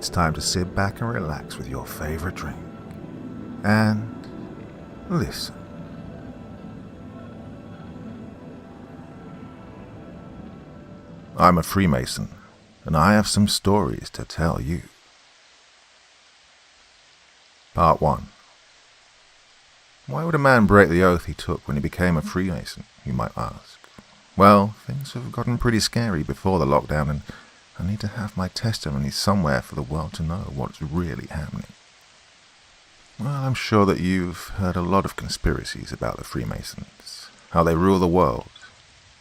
It's time to sit back and relax with your favorite drink. And listen. I'm a Freemason, and I have some stories to tell you. Part 1. Why would a man break the oath he took when he became a Freemason, you might ask? Well, things have gotten pretty scary before the lockdown, and I need to have my testimony somewhere for the world to know what's really happening. Well, I'm sure that you've heard a lot of conspiracies about the Freemasons, how they rule the world.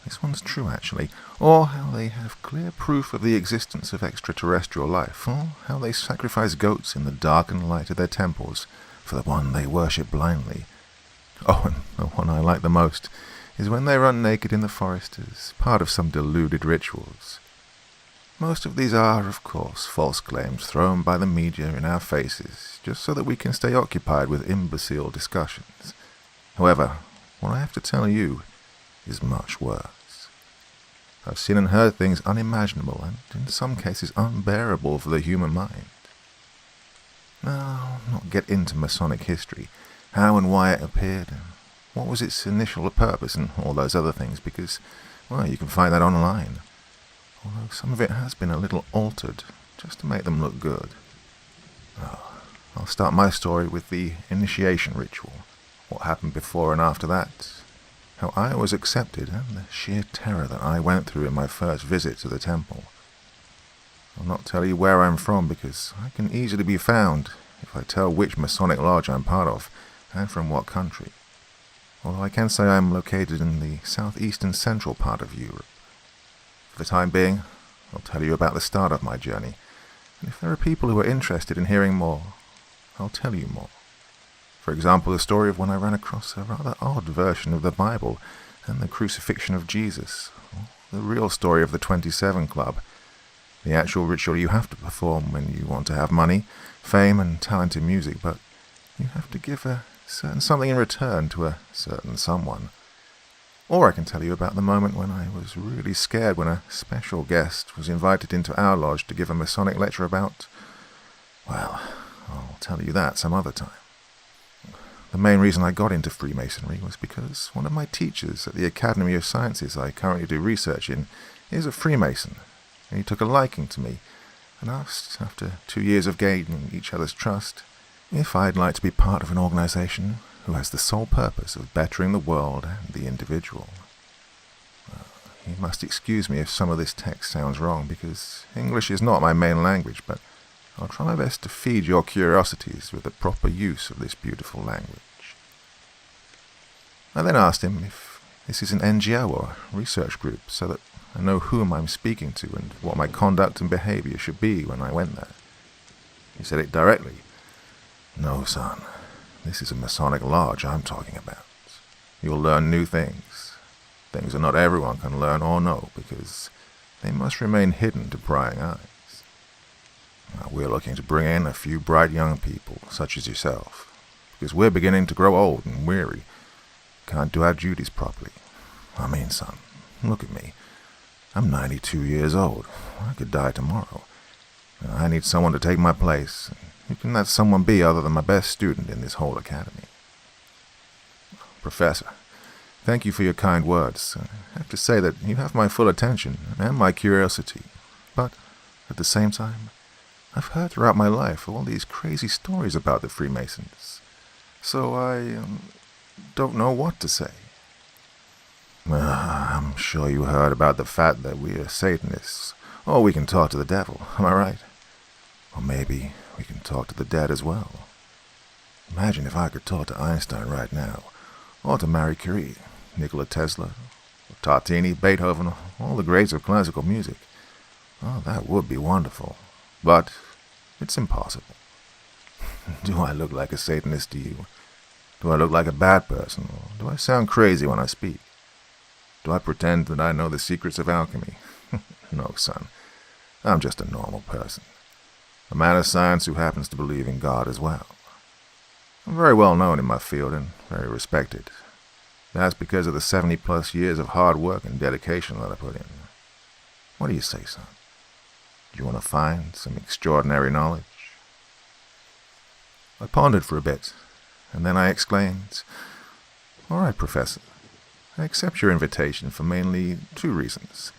This one's true, actually. Or how they have clear proof of the existence of extraterrestrial life, or how they sacrifice goats in the darkened light of their temples for the one they worship blindly. Oh, and the one I like the most is when they run naked in the forest as part of some deluded rituals. Most of these are, of course, false claims thrown by the media in our faces, just so that we can stay occupied with imbecile discussions. However, what I have to tell you is much worse. I've seen and heard things unimaginable and, in some cases, unbearable for the human mind. Now, I'll not get into Masonic history, how and why it appeared, and what was its initial purpose, and all those other things, because, well, you can find that online. Although some of it has been a little altered, just to make them look good. I'll start my story with the initiation ritual, what happened before and after that, how I was accepted, and the sheer terror that I went through in my first visit to the temple. I'll not tell you where I'm from, because I can easily be found if I tell which Masonic lodge I'm part of, and from what country. Although I can say I'm located in the southeastern central part of Europe. For the time being, I'll tell you about the start of my journey, and if there are people who are interested in hearing more, I'll tell you more. For example, the story of when I ran across a rather odd version of the Bible and the crucifixion of Jesus, or the real story of the 27 Club, the actual ritual you have to perform when you want to have money, fame, and talent in music, but you have to give a certain something in return to a certain someone. Or I can tell you about the moment when I was really scared when a special guest was invited into our lodge to give a Masonic lecture about, well, I'll tell you that some other time. The main reason I got into Freemasonry was because one of my teachers at the Academy of Sciences I currently do research in is a Freemason, and he took a liking to me and asked, after 2 years of gaining each other's trust, if I'd like to be part of an organization who has the sole purpose of bettering the world and the individual. You must excuse me if some of this text sounds wrong, because English is not my main language, but I'll try my best to feed your curiosities with the proper use of this beautiful language. I then asked him if this is an NGO or research group, so that I know whom I'm speaking to and what my conduct and behavior should be when I went there. He said it directly. No, son. This is a Masonic lodge I'm talking about. You'll learn new things. Things that not everyone can learn or know, because they must remain hidden to prying eyes. Now, we're looking to bring in a few bright young people, such as yourself, because we're beginning to grow old and weary. Can't do our duties properly. I mean, son, look at me. I'm 92 years old. I could die tomorrow. I need someone to take my place. Who can that someone be other than my best student in this whole academy? Professor, thank you for your kind words. I have to say that you have my full attention and my curiosity. But, at the same time, I've heard throughout my life all these crazy stories about the Freemasons. So I don't know what to say. I'm sure you heard about the fact that we are Satanists. Or we can talk to the devil, am I right? Or maybe we can talk to the dead as well. Imagine if I could talk to Einstein right now, or to Marie Curie, Nikola Tesla, or Tartini, Beethoven, all the greats of classical music. Oh, that would be wonderful. But it's impossible. Do I look like a Satanist to you? Do I look like a bad person, or do I sound crazy when I speak? Do I pretend that I know the secrets of alchemy? No, son. I'm just a normal person. A man of science who happens to believe in God as well. I'm very well known in my field and very respected. That's because of the 70-plus years of hard work and dedication that I put in. What do you say, son? Do you want to find some extraordinary knowledge?" I pondered for a bit, and then I exclaimed, "All right, Professor. I accept your invitation for mainly 2 reasons.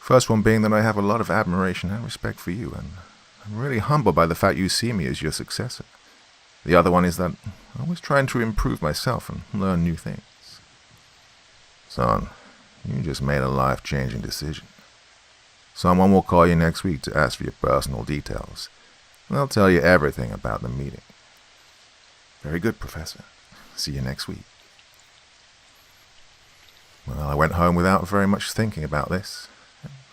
First one being that I have a lot of admiration and respect for you, and I'm really humbled by the fact you see me as your successor. The other one is that I'm always trying to improve myself and learn new things." "Son, you just made a life-changing decision. Someone will call you next week to ask for your personal details. They'll tell you everything about the meeting." "Very good, Professor. See you next week." Well, I went home without very much thinking about this.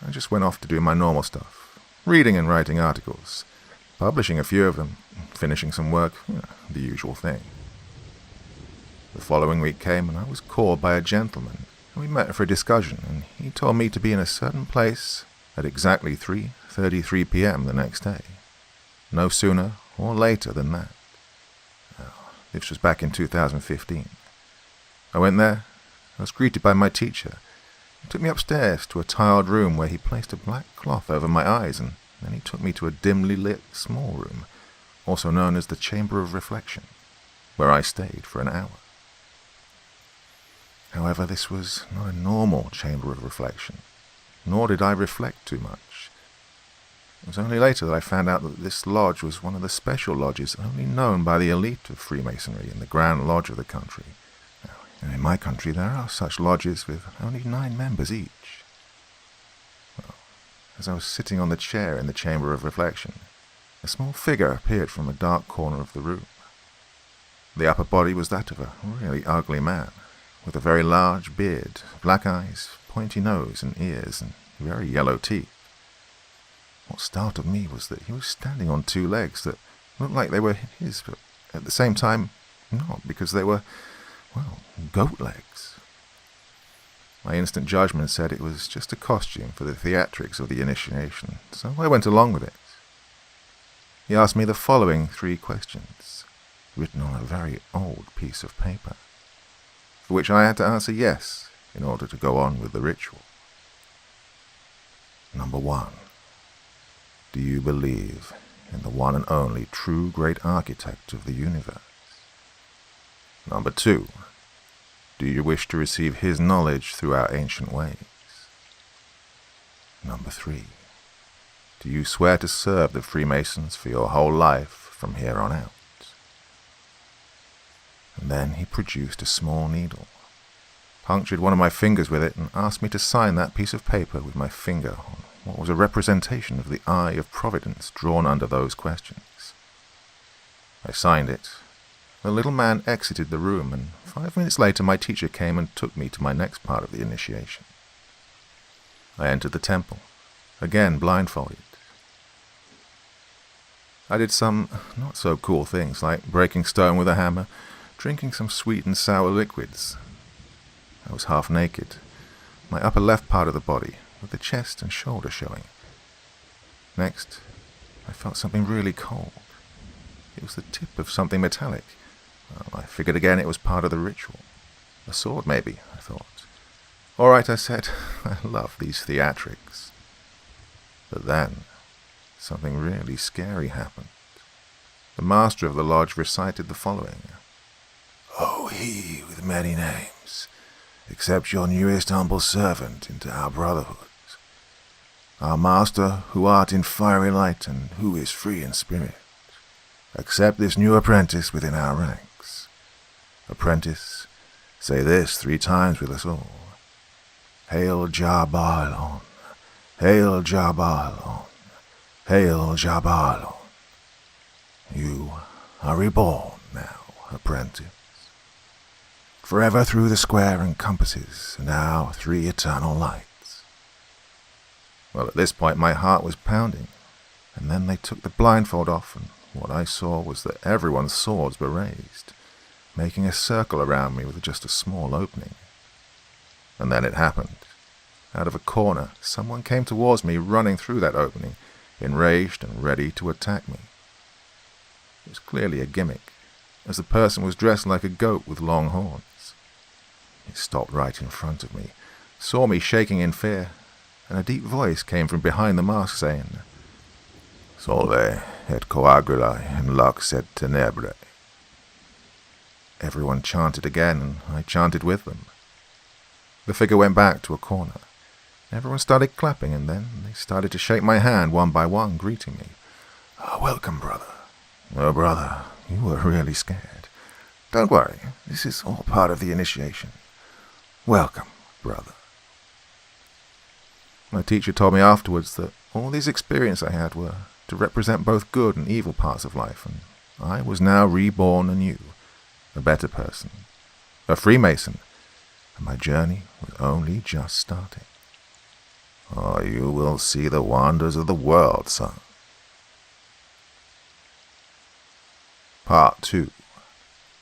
I just went off to do my normal stuff, reading and writing articles, publishing a few of them, finishing some work, the usual thing. The following week came and I was called by a gentleman. We met for a discussion, and he told me to be in a certain place at exactly 3:33 p.m. the next day. No sooner or later than that. This was back in 2015. I went there. I was greeted by my teacher. He took me upstairs to a tiled room where he placed a black cloth over my eyes, and then he took me to a dimly lit small room, also known as the Chamber of Reflection, where I stayed for an hour. However, this was not a normal chamber of reflection, nor did I reflect too much. It was only later that I found out that this lodge was one of the special lodges only known by the elite of Freemasonry in the Grand Lodge of the country. Now, in my country, there are such lodges with only 9 members each. Well, as I was sitting on the chair in the Chamber of Reflection, a small figure appeared from a dark corner of the room. The upper body was that of a really ugly man, with a very large beard, black eyes, pointy nose and ears, and very yellow teeth. What startled me was that he was standing on 2 legs that looked like they were his, but at the same time not, because they were, well, goat legs. My instant judgment said it was just a costume for the theatrics of the initiation, so I went along with it. He asked me the following 3 questions, written on a very old piece of paper, for which I had to answer yes in order to go on with the ritual. Number 1. Do you believe in the one and only true great architect of the universe? Number 2. Do you wish to receive his knowledge through our ancient ways? Number 3. Do you swear to serve the Freemasons for your whole life from here on out? And then he produced a small needle, punctured one of my fingers with it, and asked me to sign that piece of paper with my finger on what was a representation of the Eye of Providence drawn under those questions. I signed it. The little man exited the room, and 5 minutes later my teacher came and took me to my next part of the initiation. I entered the temple, again blindfolded. I did some not-so-cool things, like breaking stone with a hammer, drinking some sweet and sour liquids. I was half naked, my upper left part of the body, with the chest and shoulder showing. Next, I felt something really cold. It was the tip of something metallic. Well, I figured again it was part of the ritual. A sword, maybe, I thought. All right, I said, I love these theatrics. But then, something really scary happened. The master of the lodge recited the following. "Oh, he with many names, accept your newest humble servant into our brotherhood. Our master, who art in fiery light and who is free in spirit, accept this new apprentice within our ranks. Apprentice, say this 3 times with us all. Hail Jabalon, hail Jabalon, hail Jabalon. You are reborn now, apprentice. Forever through the square encompasses and our 3 eternal lights." Well, at this point my heart was pounding, and then they took the blindfold off, and what I saw was that everyone's swords were raised, making a circle around me with just a small opening. And then it happened. Out of a corner, someone came towards me, running through that opening, enraged and ready to attack me. It was clearly a gimmick, as the person was dressed like a goat with long horns. He stopped right in front of me, saw me shaking in fear, and a deep voice came from behind the mask saying, Solve et coagula in lux et tenebrae. Everyone chanted again, and I chanted with them. The figure went back to a corner. Everyone started clapping, and then they started to shake my hand one by one, greeting me. Welcome, brother. Oh, brother, you were really scared. Don't worry, this is all part of the initiation. Welcome, brother. My teacher told me afterwards that all these experiences I had were to represent both good and evil parts of life, and I was now reborn anew, a better person, a Freemason, and my journey was only just starting. Oh, you will see the wonders of the world, son. Part 2.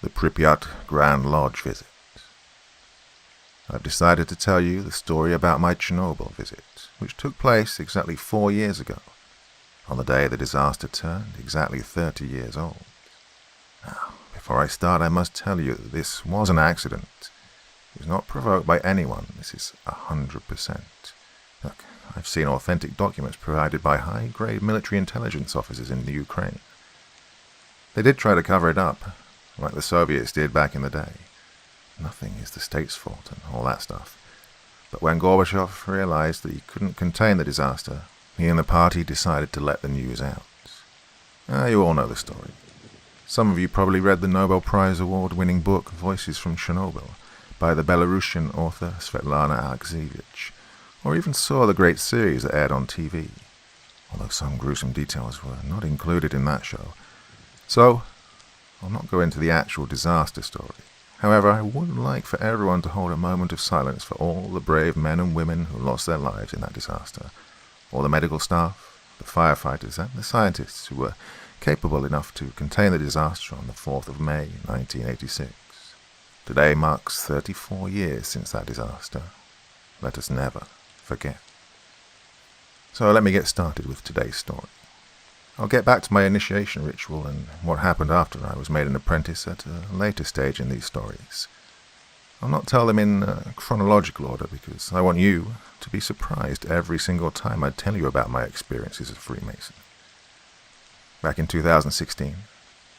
The Pripyat Grand Lodge Visit. I've decided to tell you the story about my Chernobyl visit, which took place exactly 4 years ago, on the day the disaster turned exactly 30 years old. Now, before I start, I must tell you that this was an accident. It was not provoked by anyone. This is 100%. Look, I've seen authentic documents provided by high-grade military intelligence officers in the Ukraine. They did try to cover it up, like the Soviets did back in the day. Nothing is the state's fault and all that stuff. But when Gorbachev realized that he couldn't contain the disaster, he and the party decided to let the news out. You all know the story. Some of you probably read the Nobel Prize Award-winning book Voices from Chernobyl by the Belarusian author Svetlana Alexievich, or even saw the great series that aired on TV, although some gruesome details were not included in that show. So, I'll not go into the actual disaster story. However, I would like for everyone to hold a moment of silence for all the brave men and women who lost their lives in that disaster, all the medical staff, the firefighters, and the scientists who were capable enough to contain the disaster on the 4th of May, 1986. Today marks 34 years since that disaster. Let us never forget. So let me get started with today's story. I'll get back to my initiation ritual and what happened after I was made an apprentice at a later stage in these stories. I'll not tell them in chronological order because I want you to be surprised every single time I tell you about my experiences as a Freemason. Back in 2016,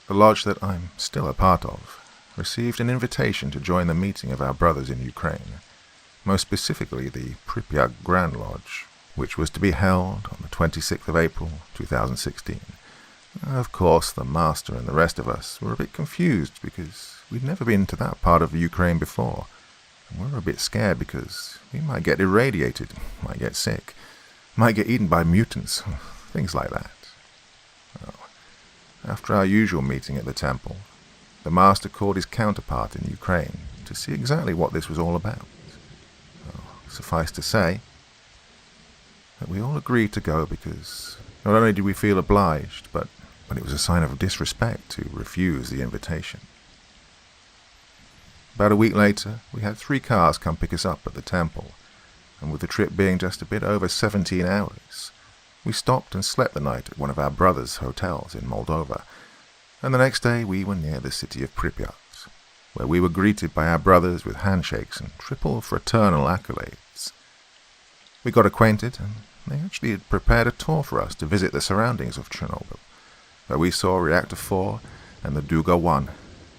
the lodge that I'm still a part of received an invitation to join the meeting of our brothers in Ukraine, most specifically the Pripyat Grand Lodge, which was to be held on the 26th of April 2016. Of course, the master and the rest of us were a bit confused because we'd never been to that part of Ukraine before, and we were a bit scared because we might get irradiated, might get sick, might get eaten by mutants, things like that. Well, after our usual meeting at the temple, the master called his counterpart in Ukraine to see exactly what this was all about. Well, suffice to say that we all agreed to go because not only did we feel obliged, but it was a sign of disrespect to refuse the invitation. About a week later, we had 3 cars come pick us up at the temple, and with the trip being just a bit over 17 hours, we stopped and slept the night at one of our brothers' hotels in Moldova, and the next day we were near the city of Pripyat, where we were greeted by our brothers with handshakes and triple fraternal accolades. We got acquainted, and they actually had prepared a tour for us to visit the surroundings of Chernobyl, where we saw Reactor 4 and the Duga 1,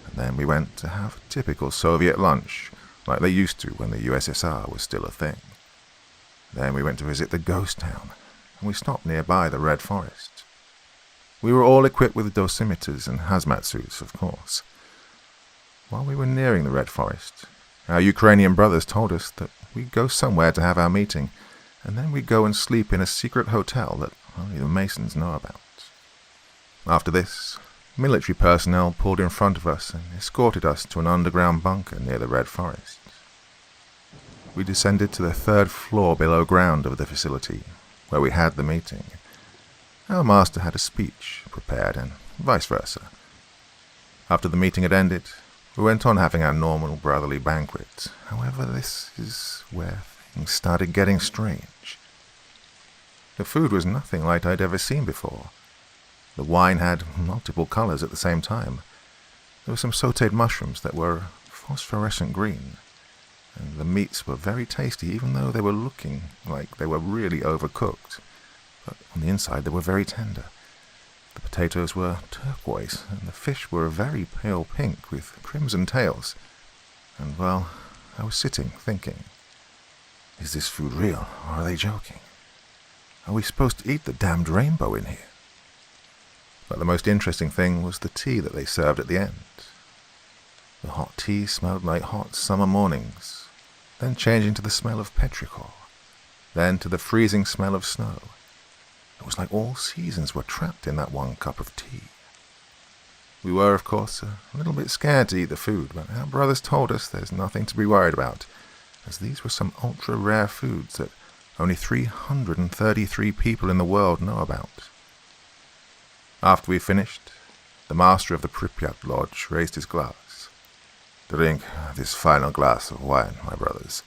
and then we went to have a typical Soviet lunch, like they used to when the USSR was still a thing. Then we went to visit the ghost town, and we stopped nearby the Red Forest. We were all equipped with dosimeters and hazmat suits, of course. While we were nearing the Red Forest, our Ukrainian brothers told us that we'd go somewhere to have our meeting, and then we'd go and sleep in a secret hotel that only the Masons know about. After this, military personnel pulled in front of us and escorted us to an underground bunker near the Red Forest. We descended to the 3rd floor below ground of the facility, where we had the meeting. Our master had a speech prepared, and vice versa. After the meeting had ended, we went on having our normal brotherly banquet. However, this is where things started getting strange. The food was nothing like I'd ever seen before. The wine had multiple colors at the same time. There were some sautéed mushrooms that were phosphorescent green, and the meats were very tasty even though they were looking like they were really overcooked. But on the inside they were very tender. The potatoes were turquoise, and the fish were a very pale pink with crimson tails. And, well, I was sitting thinking, is this food real, or are they joking? Are we supposed to eat the damned rainbow in here? But the most interesting thing was the tea that they served at the end. The hot tea smelled like hot summer mornings, then changing to the smell of petrichor, then to the freezing smell of snow. It was like all seasons were trapped in that one cup of tea. We were, of course, a little bit scared to eat the food, but our brothers told us there's nothing to be worried about, as these were some ultra-rare foods that only 333 people in the world know about. After we finished, the master of the Pripyat Lodge raised his glass. Drink this final glass of wine, my brothers,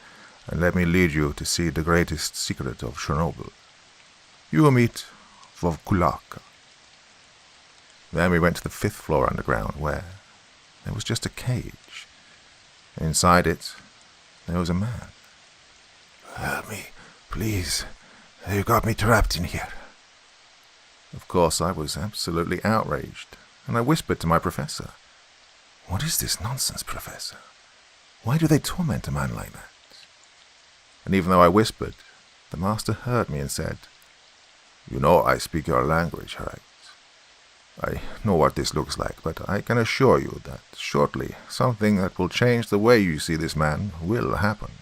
and let me lead you to see the greatest secret of Chernobyl. You will meet Vovkulaka. Then we went to the 5th floor underground, where there was just a cage. Inside it, there was a man. Help me, please. You got me trapped in here. Of course, I was absolutely outraged, and I whispered to my professor, "What is this nonsense, Professor? Why do they torment a man like that?" And even though I whispered, the master heard me and said, "You know I speak your language, right? I know what this looks like, but I can assure you that shortly something that will change the way you see this man will happen."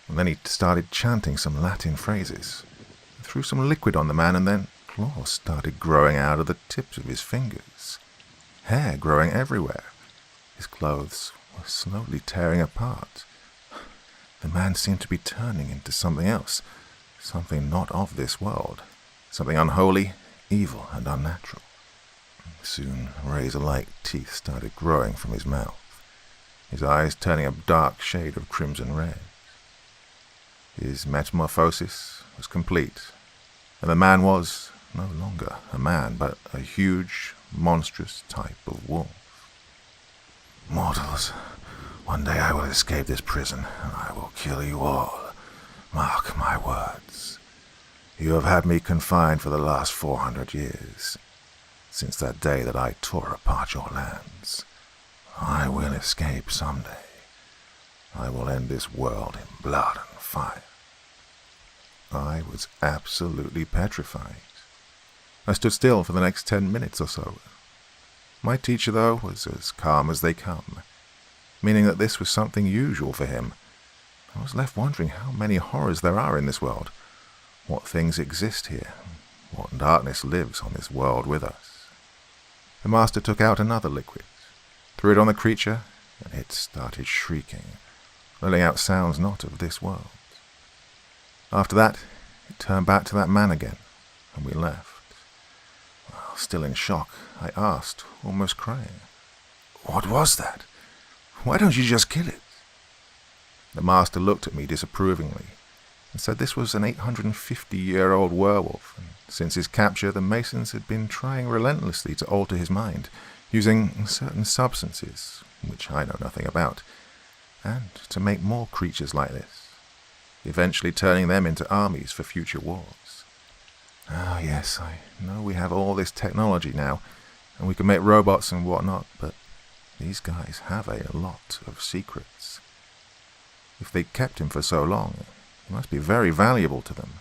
And then he started chanting some Latin phrases, threw some liquid on the man, and then claws started growing out of the tips of his fingers. Hair growing everywhere. His clothes were slowly tearing apart. The man seemed to be turning into something else, something not of this world, something unholy, evil, and unnatural. Soon, razor-like teeth started growing from his mouth, his eyes turning a dark shade of crimson red. His metamorphosis was complete, and the man was no longer a man, but a huge, monstrous type of wolf. "Mortals, one day I will escape this prison, and I will kill you all. Mark my words. You have had me confined for the last 400 years. Since that day that I tore apart your lands. I will escape someday. I will end this world in blood and fire." I was absolutely petrified. I stood still for the next 10 minutes or so. My teacher, though, was as calm as they come, meaning that this was something usual for him. I was left wondering how many horrors there are in this world, what things exist here, what darkness lives on this world with us. The master took out another liquid, threw it on the creature, and it started shrieking, letting out sounds not of this world. After that, it turned back to that man again, and we left. Well, still in shock, I asked, almost crying, "What was that? Why don't you just kill it?" The master looked at me disapprovingly and said this was an 850-year-old werewolf, and since his capture, the Masons had been trying relentlessly to alter his mind, using certain substances, which I know nothing about, and to make more creatures like this, eventually turning them into armies for future wars. Ah, yes, I know we have all this technology now, and we can make robots and whatnot, but these guys have a lot of secrets. If they kept him for so long, he must be very valuable to them.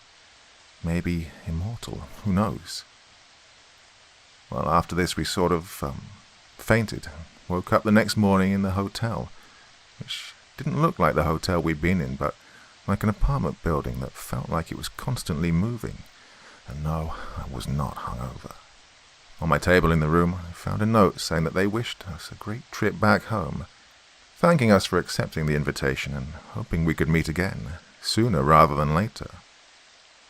Maybe immortal, who knows? Well, after this we sort of fainted, woke up the next morning in the hotel, which didn't look like the hotel we'd been in, but like an apartment building that felt like it was constantly moving. And no, I was not hungover. On my table in the room, I found a note saying that they wished us a great trip back home, thanking us for accepting the invitation and hoping we could meet again, sooner rather than later.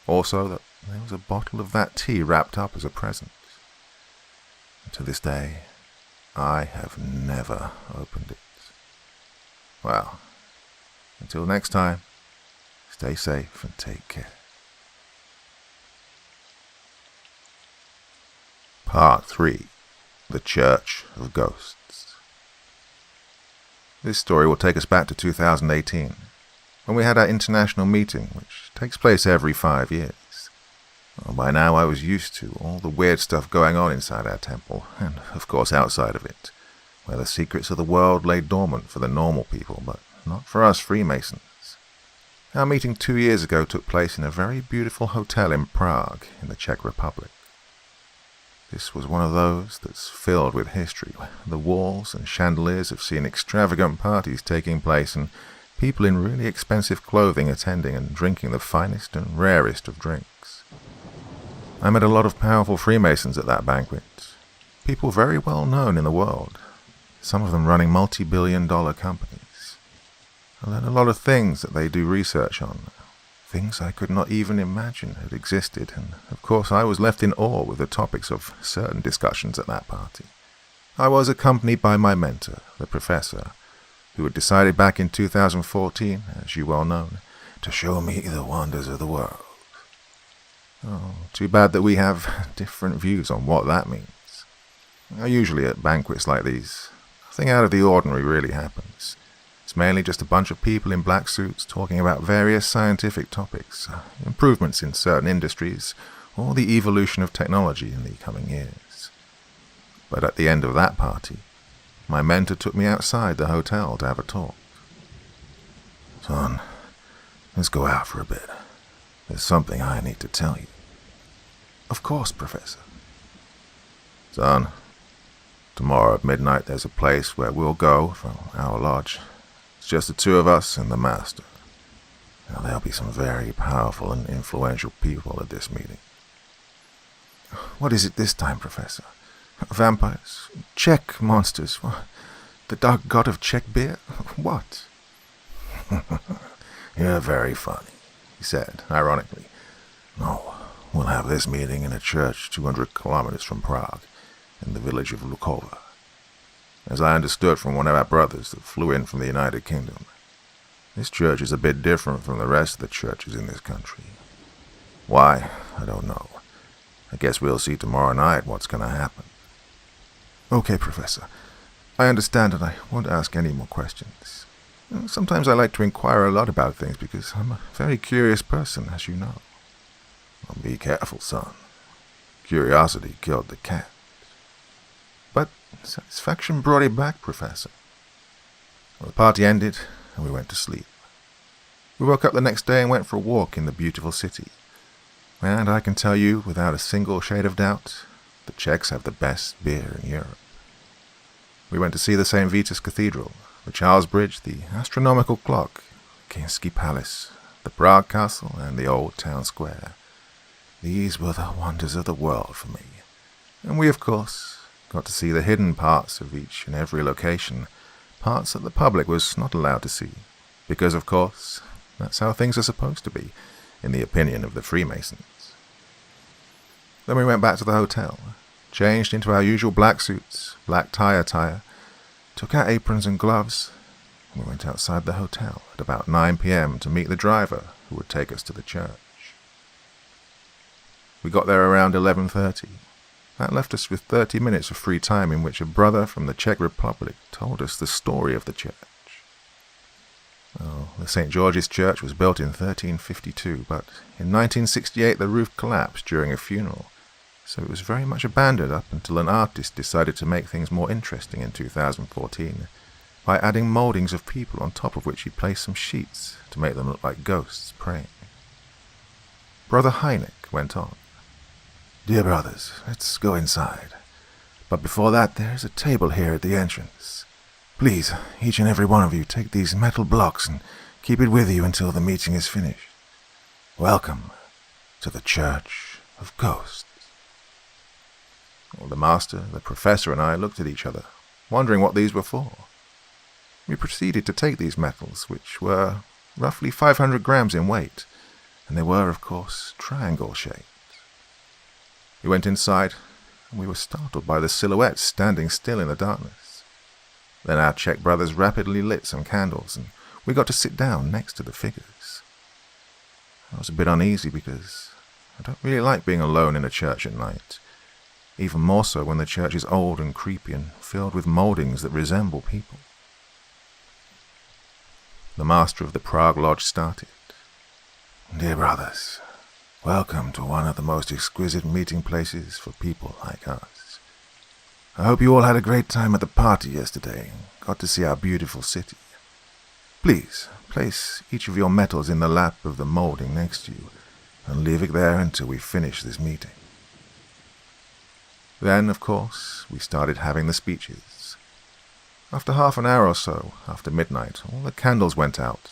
Also, that there was a bottle of that tea wrapped up as a present. And to this day, I have never opened it. Well, until next time, stay safe and take care. Part 3. The Church of Ghosts. This story will take us back to 2018, when we had our international meeting, which takes place every 5 years. Well, by now I was used to all the weird stuff going on inside our temple, and of course outside of it, where the secrets of the world lay dormant for the normal people, but not for us Freemasons. Our meeting 2 years ago took place in a very beautiful hotel in Prague, in the Czech Republic. This was one of those that's filled with history. The walls and chandeliers have seen extravagant parties taking place and people in really expensive clothing attending and drinking the finest and rarest of drinks. I met a lot of powerful Freemasons at that banquet, people very well known in the world, some of them running multi-billion-dollar companies. I learned a lot of things that they do research on, things I could not even imagine had existed, and of course I was left in awe with the topics of certain discussions at that party. I was accompanied by my mentor, the professor, who had decided back in 2014, as you well know, to show me the wonders of the world. Oh, too bad that we have different views on what that means. Usually at banquets like these, nothing out of the ordinary really happens. It's mainly just a bunch of people in black suits talking about various scientific topics, improvements in certain industries, or the evolution of technology in the coming years. But at the end of that party, my mentor took me outside the hotel to have a talk. Son, let's go out for a bit. There's something I need to tell you. Of course, Professor. Son, tomorrow at midnight there's a place where we'll go from our lodge. It's just the two of us and the Master. Now, there'll be some very powerful and influential people at this meeting. What is it this time, Professor? Vampires? Czech monsters? The dark god of Czech beer? What? You're very funny, he said, ironically. No, we'll have this meeting in a church 200 kilometers from Prague, in the village of Lukova. As I understood from one of our brothers that flew in from the United Kingdom, this church is a bit different from the rest of the churches in this country. Why? I don't know. I guess we'll see tomorrow night what's going to happen. Okay, Professor. I understand and I won't ask any more questions. Sometimes I like to inquire a lot about things because I'm a very curious person, as you know. Well, be careful, son. Curiosity killed the cat. But satisfaction brought it back, Professor. Well, the party ended and we went to sleep. We woke up the next day and went for a walk in the beautiful city. And I can tell you, without a single shade of doubt, the Czechs have the best beer in Europe. We went to see the St. Vitus Cathedral, the Charles Bridge, the astronomical clock, Kinsky Palace, the Prague Castle, and the old town square. These were the wonders of the world for me. And we, of course, got to see the hidden parts of each and every location, parts that the public was not allowed to see, because, of course, that's how things are supposed to be, in the opinion of the Freemasons. Then we went back to the hotel, changed into our usual black suits, black tie attire, took our aprons and gloves, and we went outside the hotel at about 9 p.m. to meet the driver who would take us to the church. We got there around 11:30. That left us with 30 minutes of free time in which a brother from the Czech Republic told us the story of the church. Well, the St. George's Church was built in 1352, but in 1968 the roof collapsed during a funeral, so it was very much abandoned up until an artist decided to make things more interesting in 2014 by adding mouldings of people on top of which he placed some sheets to make them look like ghosts praying. Brother Heineck went on. Dear brothers, let's go inside. But before that, there's a table here at the entrance. Please, each and every one of you, take these metal blocks and keep it with you until the meeting is finished. Welcome to the Church of Ghosts. Well, the master, the professor, and I looked at each other, wondering what these were for. We proceeded to take these metals, which were roughly 500 grams in weight, and they were, of course, triangle-shaped. We went inside, and we were startled by the silhouettes standing still in the darkness. Then our Czech brothers rapidly lit some candles, and we got to sit down next to the figures. I was a bit uneasy because I don't really like being alone in a church at night, even more so when the church is old and creepy and filled with mouldings that resemble people. The master of the Prague Lodge started. Dear brothers, Welcome to one of the most exquisite meeting places for people like us. I hope you all had a great time at the party yesterday and got to see our beautiful city. Please, place each of your metals in the lap of the molding next to you and leave it there until we finish this meeting. Then, of course, we started having the speeches. After half an hour or so, after midnight, all the candles went out,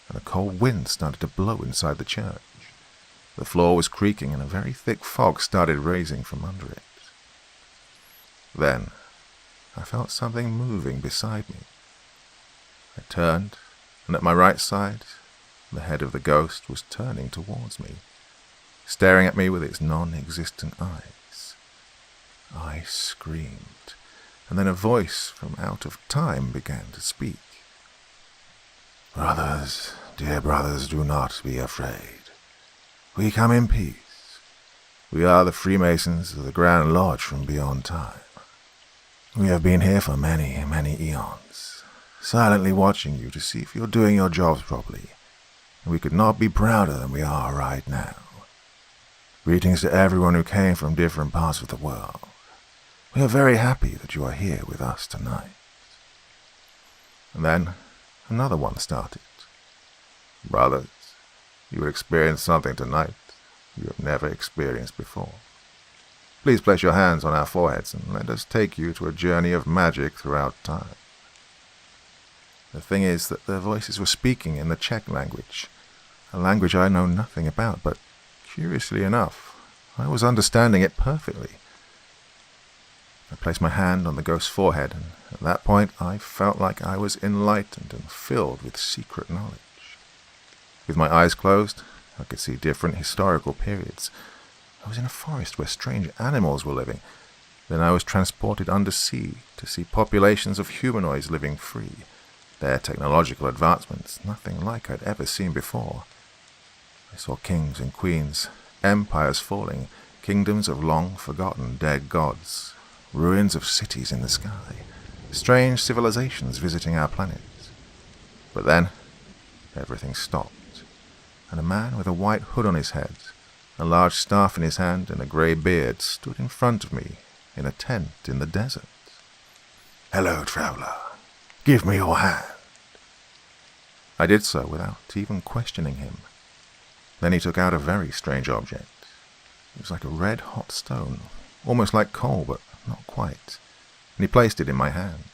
and a cold wind started to blow inside the church. The floor was creaking, and a very thick fog started rising from under it. Then, I felt something moving beside me. I turned, and at my right side, the head of the ghost was turning towards me, staring at me with its non-existent eyes. I screamed, and then a voice from out of time began to speak. "Brothers, dear brothers, do not be afraid. We come in peace. We are the Freemasons of the Grand Lodge from beyond time. We have been here for many, many eons, silently watching you to see if you're doing your jobs properly, and we could not be prouder than we are right now. Greetings to everyone who came from different parts of the world. We are very happy that you are here with us tonight." And then another one started. "Brothers, you will experience something tonight you have never experienced before. Please place your hands on our foreheads and let us take you to a journey of magic throughout time." The thing is that their voices were speaking in the Czech language, a language I know nothing about, but curiously enough, I was understanding it perfectly. I placed my hand on the ghost's forehead, and at that point I felt like I was enlightened and filled with secret knowledge. With my eyes closed, I could see different historical periods. I was in a forest where strange animals were living. Then I was transported undersea to see populations of humanoids living free, their technological advancements nothing like I'd ever seen before. I saw kings and queens, empires falling, kingdoms of long-forgotten dead gods, ruins of cities in the sky, strange civilizations visiting our planet. But then, everything stopped, and a man with a white hood on his head, a large staff in his hand, and a grey beard stood in front of me in a tent in the desert. "Hello, traveler. Give me your hand." I did so without even questioning him. Then he took out a very strange object. It was like a red-hot stone, almost like coal, but not quite, and he placed it in my hand.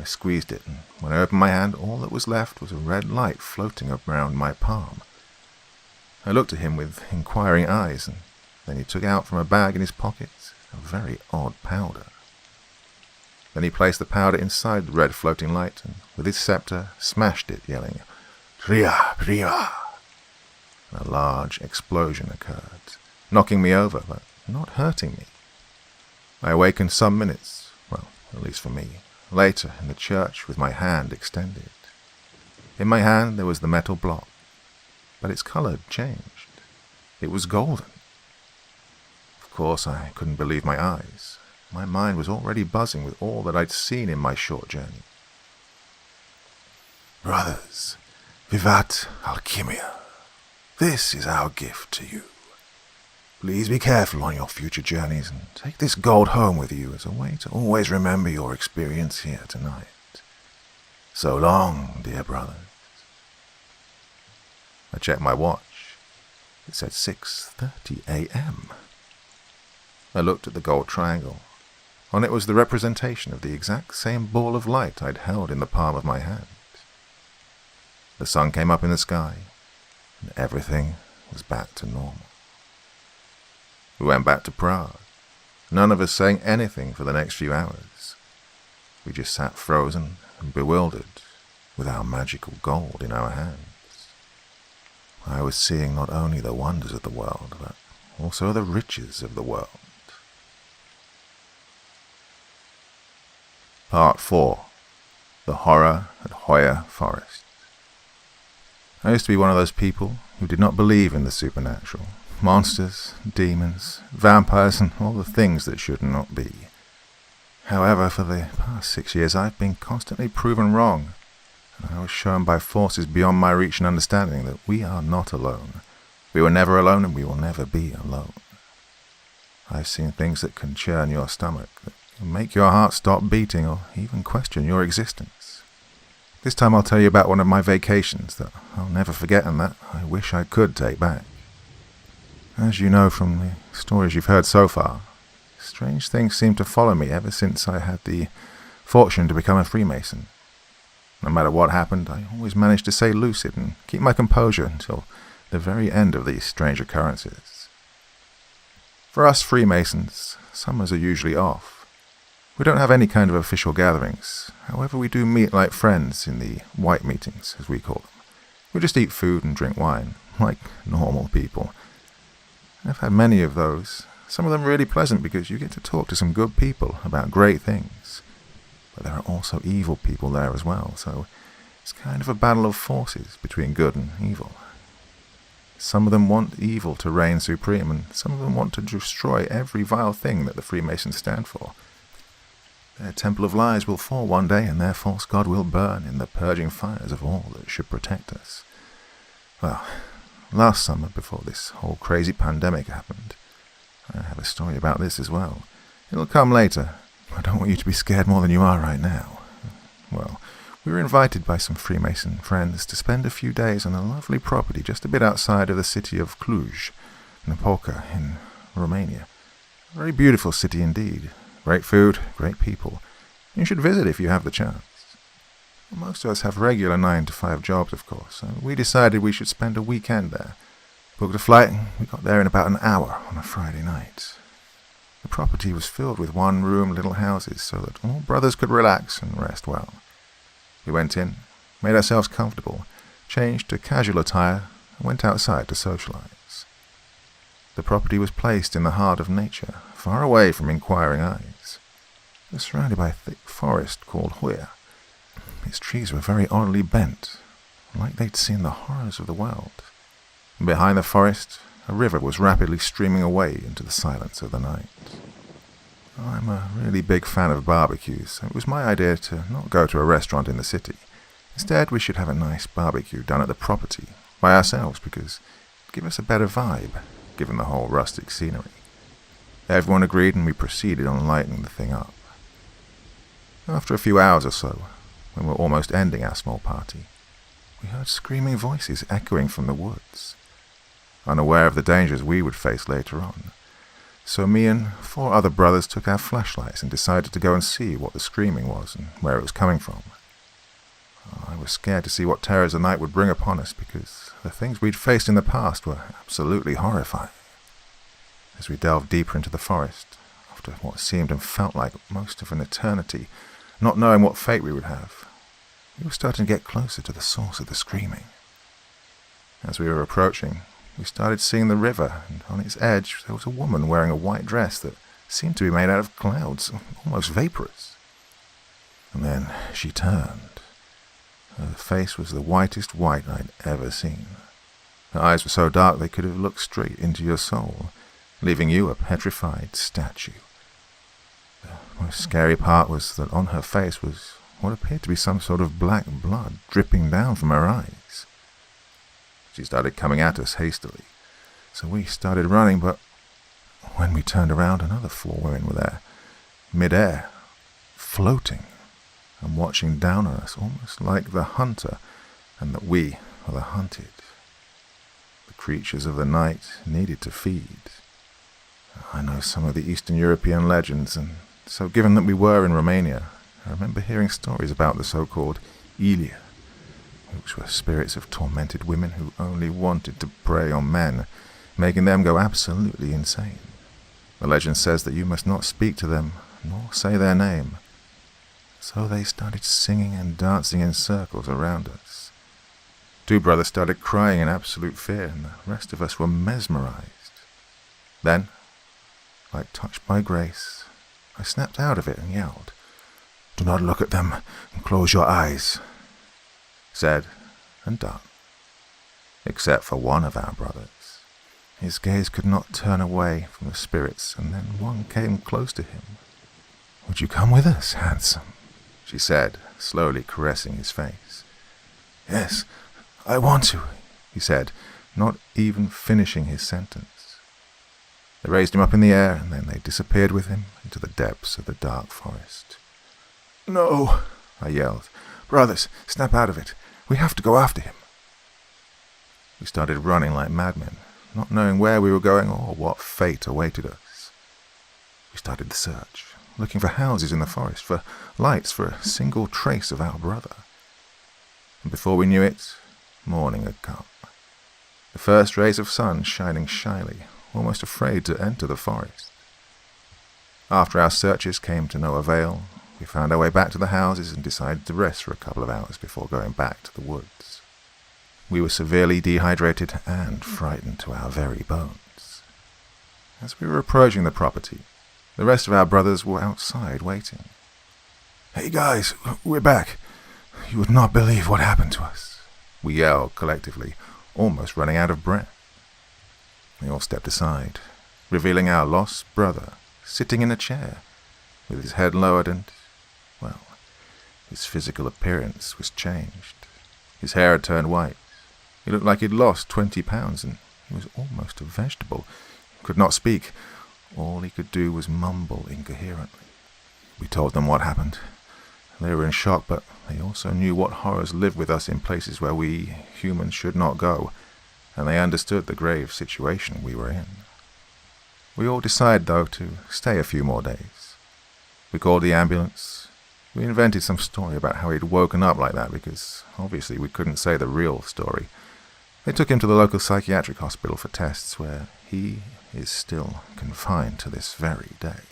I squeezed it, and when I opened my hand, all that was left was a red light floating around my palm. I looked at him with inquiring eyes, and then he took out from a bag in his pocket a very odd powder. Then he placed the powder inside the red floating light, and with his scepter smashed it, yelling, "Tria, prima!" And a large explosion occurred, knocking me over, but not hurting me. I awakened some minutes, well, at least for me, later in the church with my hand extended. In my hand there was the metal block, but its color had changed. It was golden. Of course, I couldn't believe my eyes. My mind was already buzzing with all that I'd seen in my short journey. "Brothers, vivat alchimia. This is our gift to you. Please be careful on your future journeys and take this gold home with you as a way to always remember your experience here tonight. So long, dear brothers." I checked my watch. It said 6:30 a.m. I looked at the gold triangle. On it was the representation of the exact same ball of light I'd held in the palm of my hand. The sun came up in the sky, and everything was back to normal. We went back to Prague, none of us saying anything for the next few hours. We just sat frozen and bewildered, with our magical gold in our hands. I was seeing not only the wonders of the world, but also the riches of the world. Part 4. The Horror at Hoya Forest. I used to be one of those people who did not believe in the supernatural. Monsters, demons, vampires, and all the things that should not be. However, for the past 6 years I've been constantly proven wrong, and I was shown by forces beyond my reach and understanding that we are not alone. We were never alone, and we will never be alone. I've seen things that can churn your stomach, that can make your heart stop beating or even question your existence. This time I'll tell you about one of my vacations that I'll never forget and that I wish I could take back. As you know from the stories you've heard so far, strange things seem to follow me ever since I had the fortune to become a Freemason. No matter what happened, I always managed to stay lucid and keep my composure until the very end of these strange occurrences. For us Freemasons, summers are usually off. We don't have any kind of official gatherings. However, we do meet like friends in the white meetings, as we call them. We just eat food and drink wine, like normal people. I've had many of those. Some of them really pleasant because you get to talk to some good people about great things. But there are also evil people there as well, so it's kind of a battle of forces between good and evil. Some of them want evil to reign supreme, and some of them want to destroy every vile thing that the Freemasons stand for. Their temple of lies will fall one day, and their false god will burn in the purging fires of all that should protect us. Well, last summer, before this whole crazy pandemic happened, I have a story about this as well. It'll come later. I don't want you to be scared more than you are right now. Well, we were invited by some Freemason friends to spend a few days on a lovely property just a bit outside of the city of Cluj, Napoca, in Romania. A very beautiful city indeed. Great food, great people. You should visit if you have the chance. Most of us have regular 9-to-5 jobs, of course, so we decided we should spend a weekend there. Booked a flight, and we got there in about an hour on a Friday night. The property was filled with one-room little houses so that all brothers could relax and rest well. We went in, made ourselves comfortable, changed to casual attire, and went outside to socialize. The property was placed in the heart of nature, far away from inquiring eyes. It was surrounded by a thick forest called Hoya. Its trees were very oddly bent, like they'd seen the horrors of the world. And behind the forest, a river was rapidly streaming away into the silence of the night. I'm a really big fan of barbecues, so it was my idea to not go to a restaurant in the city. Instead, we should have a nice barbecue done at the property, by ourselves, because it'd give us a better vibe, given the whole rustic scenery. Everyone agreed, and we proceeded on lighting the thing up. After a few hours or so, when we were almost ending our small party, we heard screaming voices echoing from the woods. Unaware of the dangers we would face later on, so me and 4 other brothers took our flashlights and decided to go and see what the screaming was and where it was coming from. I was scared to see what terrors the night would bring upon us because the things we'd faced in the past were absolutely horrifying. As we delved deeper into the forest, after what seemed and felt like most of an eternity, not knowing what fate we would have, we were starting to get closer to the source of the screaming. As we were approaching, we started seeing the river, and on its edge there was a woman wearing a white dress that seemed to be made out of clouds, almost vaporous. And then she turned. Her face was the whitest white I'd ever seen. Her eyes were so dark they could have looked straight into your soul, leaving you a petrified statue. The most scary part was that on her face was what appeared to be some sort of black blood dripping down from her eyes. She started coming at us hastily, so we started running, but when we turned around, another 4 women were there, mid-air, floating, and watching down on us, almost like the hunter, and that we are the hunted. The creatures of the night needed to feed. I know some of the Eastern European legends, and so given that we were in Romania, I remember hearing stories about the so-called Ilia, which were spirits of tormented women who only wanted to prey on men, making them go absolutely insane. The legend says that you must not speak to them, nor say their name. So they started singing and dancing in circles around us. 2 brothers started crying in absolute fear, and the rest of us were mesmerized. Then, like touched by grace, I snapped out of it and yelled, "Do not look at them, and close your eyes." Said and done. Except for one of our brothers. His gaze could not turn away from the spirits, and then one came close to him. "Would you come with us, handsome?" she said, slowly caressing his face. "Yes, I want to," he said, not even finishing his sentence. They raised him up in the air, and then they disappeared with him into the depths of the dark forest. "No," I yelled. "Brothers, snap out of it. We have to go after him." We started running like madmen, not knowing where we were going or what fate awaited us. We started the search, looking for houses in the forest, for lights, for a single trace of our brother. And before we knew it, morning had come. The first rays of sun shining shyly, almost afraid to enter the forest. After our searches came to no avail, we found our way back to the houses and decided to rest for a couple of hours before going back to the woods. We were severely dehydrated and frightened to our very bones. As we were approaching the property, the rest of our brothers were outside waiting. "Hey guys, we're back. You would not believe what happened to us," we yelled collectively, almost running out of breath. They all stepped aside, revealing our lost brother sitting in a chair, with his head lowered and, well, his physical appearance was changed. His hair had turned white. He looked like he'd lost 20 pounds, and he was almost a vegetable. He could not speak. All he could do was mumble incoherently. We told them what happened. They were in shock, but they also knew what horrors lived with us in places where we, humans, should not go, and they understood the grave situation we were in. We all decided, though, to stay a few more days. We called the ambulance. We invented some story about how he'd woken up like that because, obviously, we couldn't say the real story. They took him to the local psychiatric hospital for tests, where he is still confined to this very day.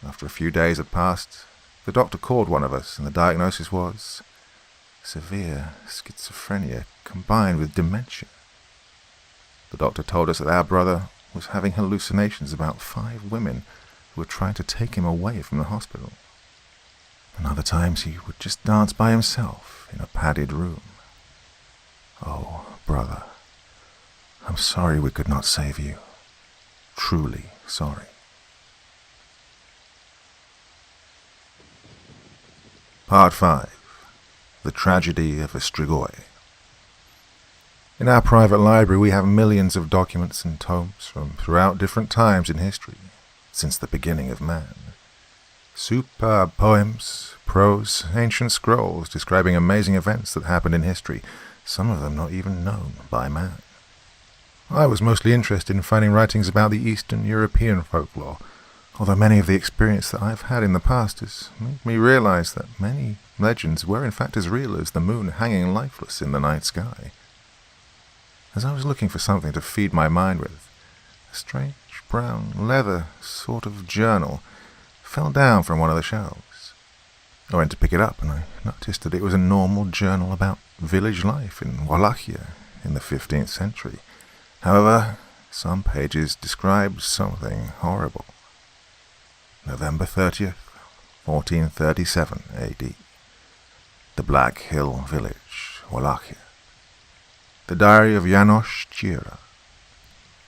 After a few days had passed, the doctor called one of us, and the diagnosis was severe schizophrenia combined with dementia. The doctor told us that our brother was having hallucinations about 5 women who were trying to take him away from the hospital. And other times he would just dance by himself in a padded room. Oh, brother, I'm sorry we could not save you. Truly sorry. Part 5. The Tragedy of Strigoi. In our private library we have millions of documents and tomes from throughout different times in history, since the beginning of man. Superb poems, prose, ancient scrolls describing amazing events that happened in history, some of them not even known by man. I was mostly interested in finding writings about the Eastern European folklore, although many of the experience that I've had in the past has made me realize that many legends were in fact as real as the moon hanging lifeless in the night sky. As I was looking for something to feed my mind with, a strange brown leather sort of journal fell down from one of the shelves. I went to pick it up and I noticed that it was a normal journal about village life in Wallachia in the 15th century. However, some pages described something horrible. November 30th, 1437 AD. The Black Hill Village, Wallachia. The Diary of János Csira.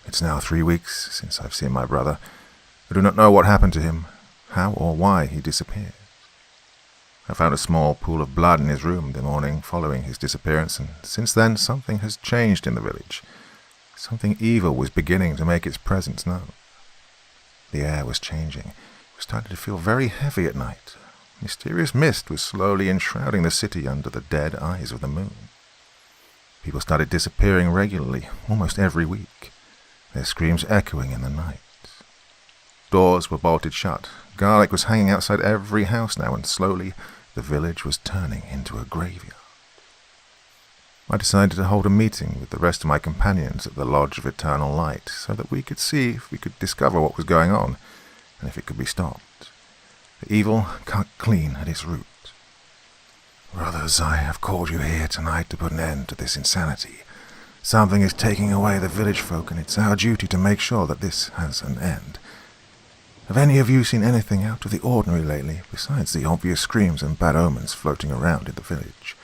It's now 3 weeks since I've seen my brother. I do not know what happened to him, how or why he disappeared. I found a small pool of blood in his room the morning following his disappearance, and since then something has changed in the village. Something evil was beginning to make its presence known. The air was changing. It was starting to feel very heavy at night. A mysterious mist was slowly enshrouding the city under the dead eyes of the moon. People started disappearing regularly, almost every week, their screams echoing in the night. Doors were bolted shut. Garlic was hanging outside every house now, and slowly the village was turning into a graveyard. I decided to hold a meeting with the rest of my companions at the Lodge of Eternal Light so that we could see if we could discover what was going on and if it could be stopped. The evil cut clean at its root. Brothers, I have called you here tonight to put an end to this insanity. Something is taking away the village folk, and it's our duty to make sure that this has an end. Have any of you seen anything out of the ordinary lately, besides the obvious screams and bad omens floating around in the village?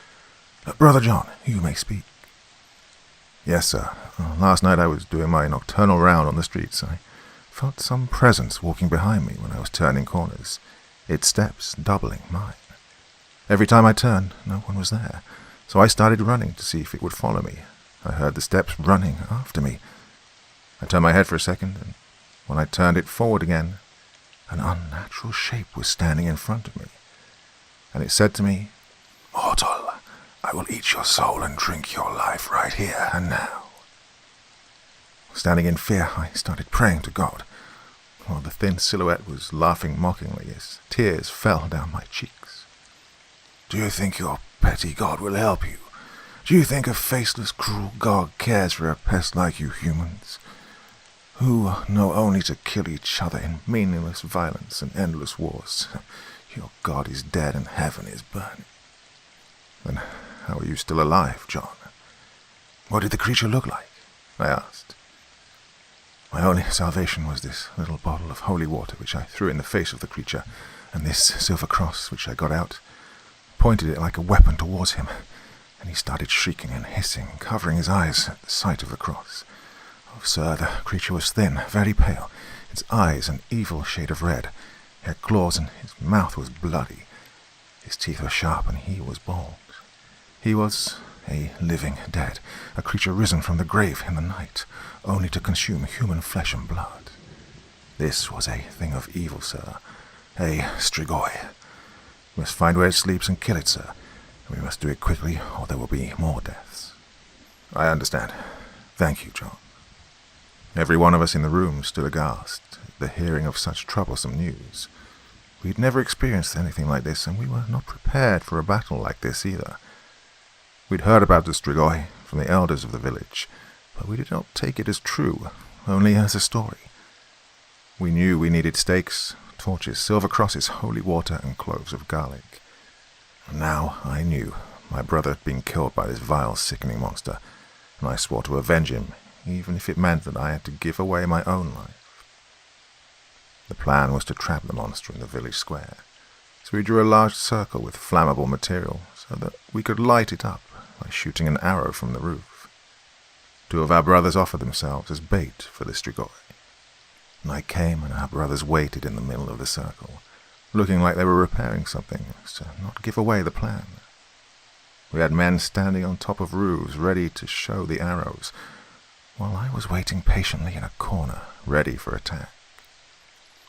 Brother John, you may speak. Yes, sir. Last night I was doing my nocturnal round on the streets. I felt some presence walking behind me when I was turning corners, its steps doubling mine. Every time I turned, no one was there, so I started running to see if it would follow me. I heard the steps running after me. I turned my head for a second, and when I turned it forward again, an unnatural shape was standing in front of me, and it said to me, "Mortal, I will eat your soul and drink your life right here and now." Standing in fear, I started praying to God, while the thin silhouette was laughing mockingly as tears fell down my cheeks. "Do you think your petty God will help you? Do you think a faceless, cruel God cares for a pest like you humans, who know only to kill each other in meaningless violence and endless wars? Your God is dead and heaven is burning." "Then how are you still alive, John?" "What did the creature look like?" I asked. "My only salvation was this little bottle of holy water which I threw in the face of the creature, and this silver cross which I got out, pointed it like a weapon towards him, and he started shrieking and hissing, covering his eyes at the sight of the cross. Oh, sir, the creature was thin, very pale, its eyes an evil shade of red, he had claws and his mouth was bloody. His teeth were sharp and he was bald. He was a living dead, a creature risen from the grave in the night, only to consume human flesh and blood. This was a thing of evil, sir, a strigoi. We must find where it sleeps and kill it, sir, and we must do it quickly or there will be more deaths." "I understand. Thank you, John." Every one of us in the room stood aghast at the hearing of such troublesome news. We had never experienced anything like this, and we were not prepared for a battle like this either. We'd heard about the strigoi from the elders of the village, but we did not take it as true, only as a story. We knew we needed stakes, torches, silver crosses, holy water, and cloves of garlic. And now I knew my brother had been killed by this vile, sickening monster, and I swore to avenge him, even if it meant that I had to give away my own life. The plan was to trap the monster in the village square, so we drew a large circle with flammable material so that we could light it up by shooting an arrow from the roof. 2 of our brothers offered themselves as bait for the strigoi. Night came and our brothers waited in the middle of the circle, looking like they were repairing something to not give away the plan. We had men standing on top of roofs ready to show the arrows, while I was waiting patiently in a corner, ready for attack.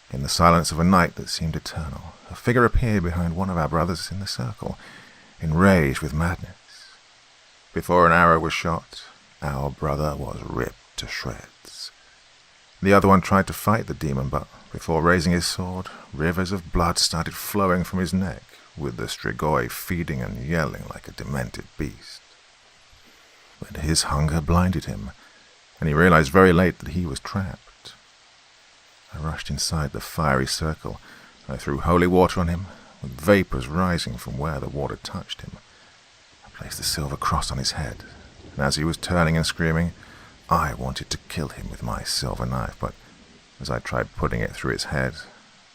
In the silence of a night that seemed eternal, a figure appeared behind one of our brothers in the circle, enraged with madness. Before an arrow was shot, our brother was ripped to shreds. The other one tried to fight the demon, but before raising his sword, rivers of blood started flowing from his neck, with the strigoi feeding and yelling like a demented beast. But his hunger blinded him, and he realized very late that he was trapped. I rushed inside the fiery circle. I threw holy water on him, with vapors rising from where the water touched him. I placed the silver cross on his head, and as he was turning and screaming, I wanted to kill him with my silver knife, but as I tried putting it through his head,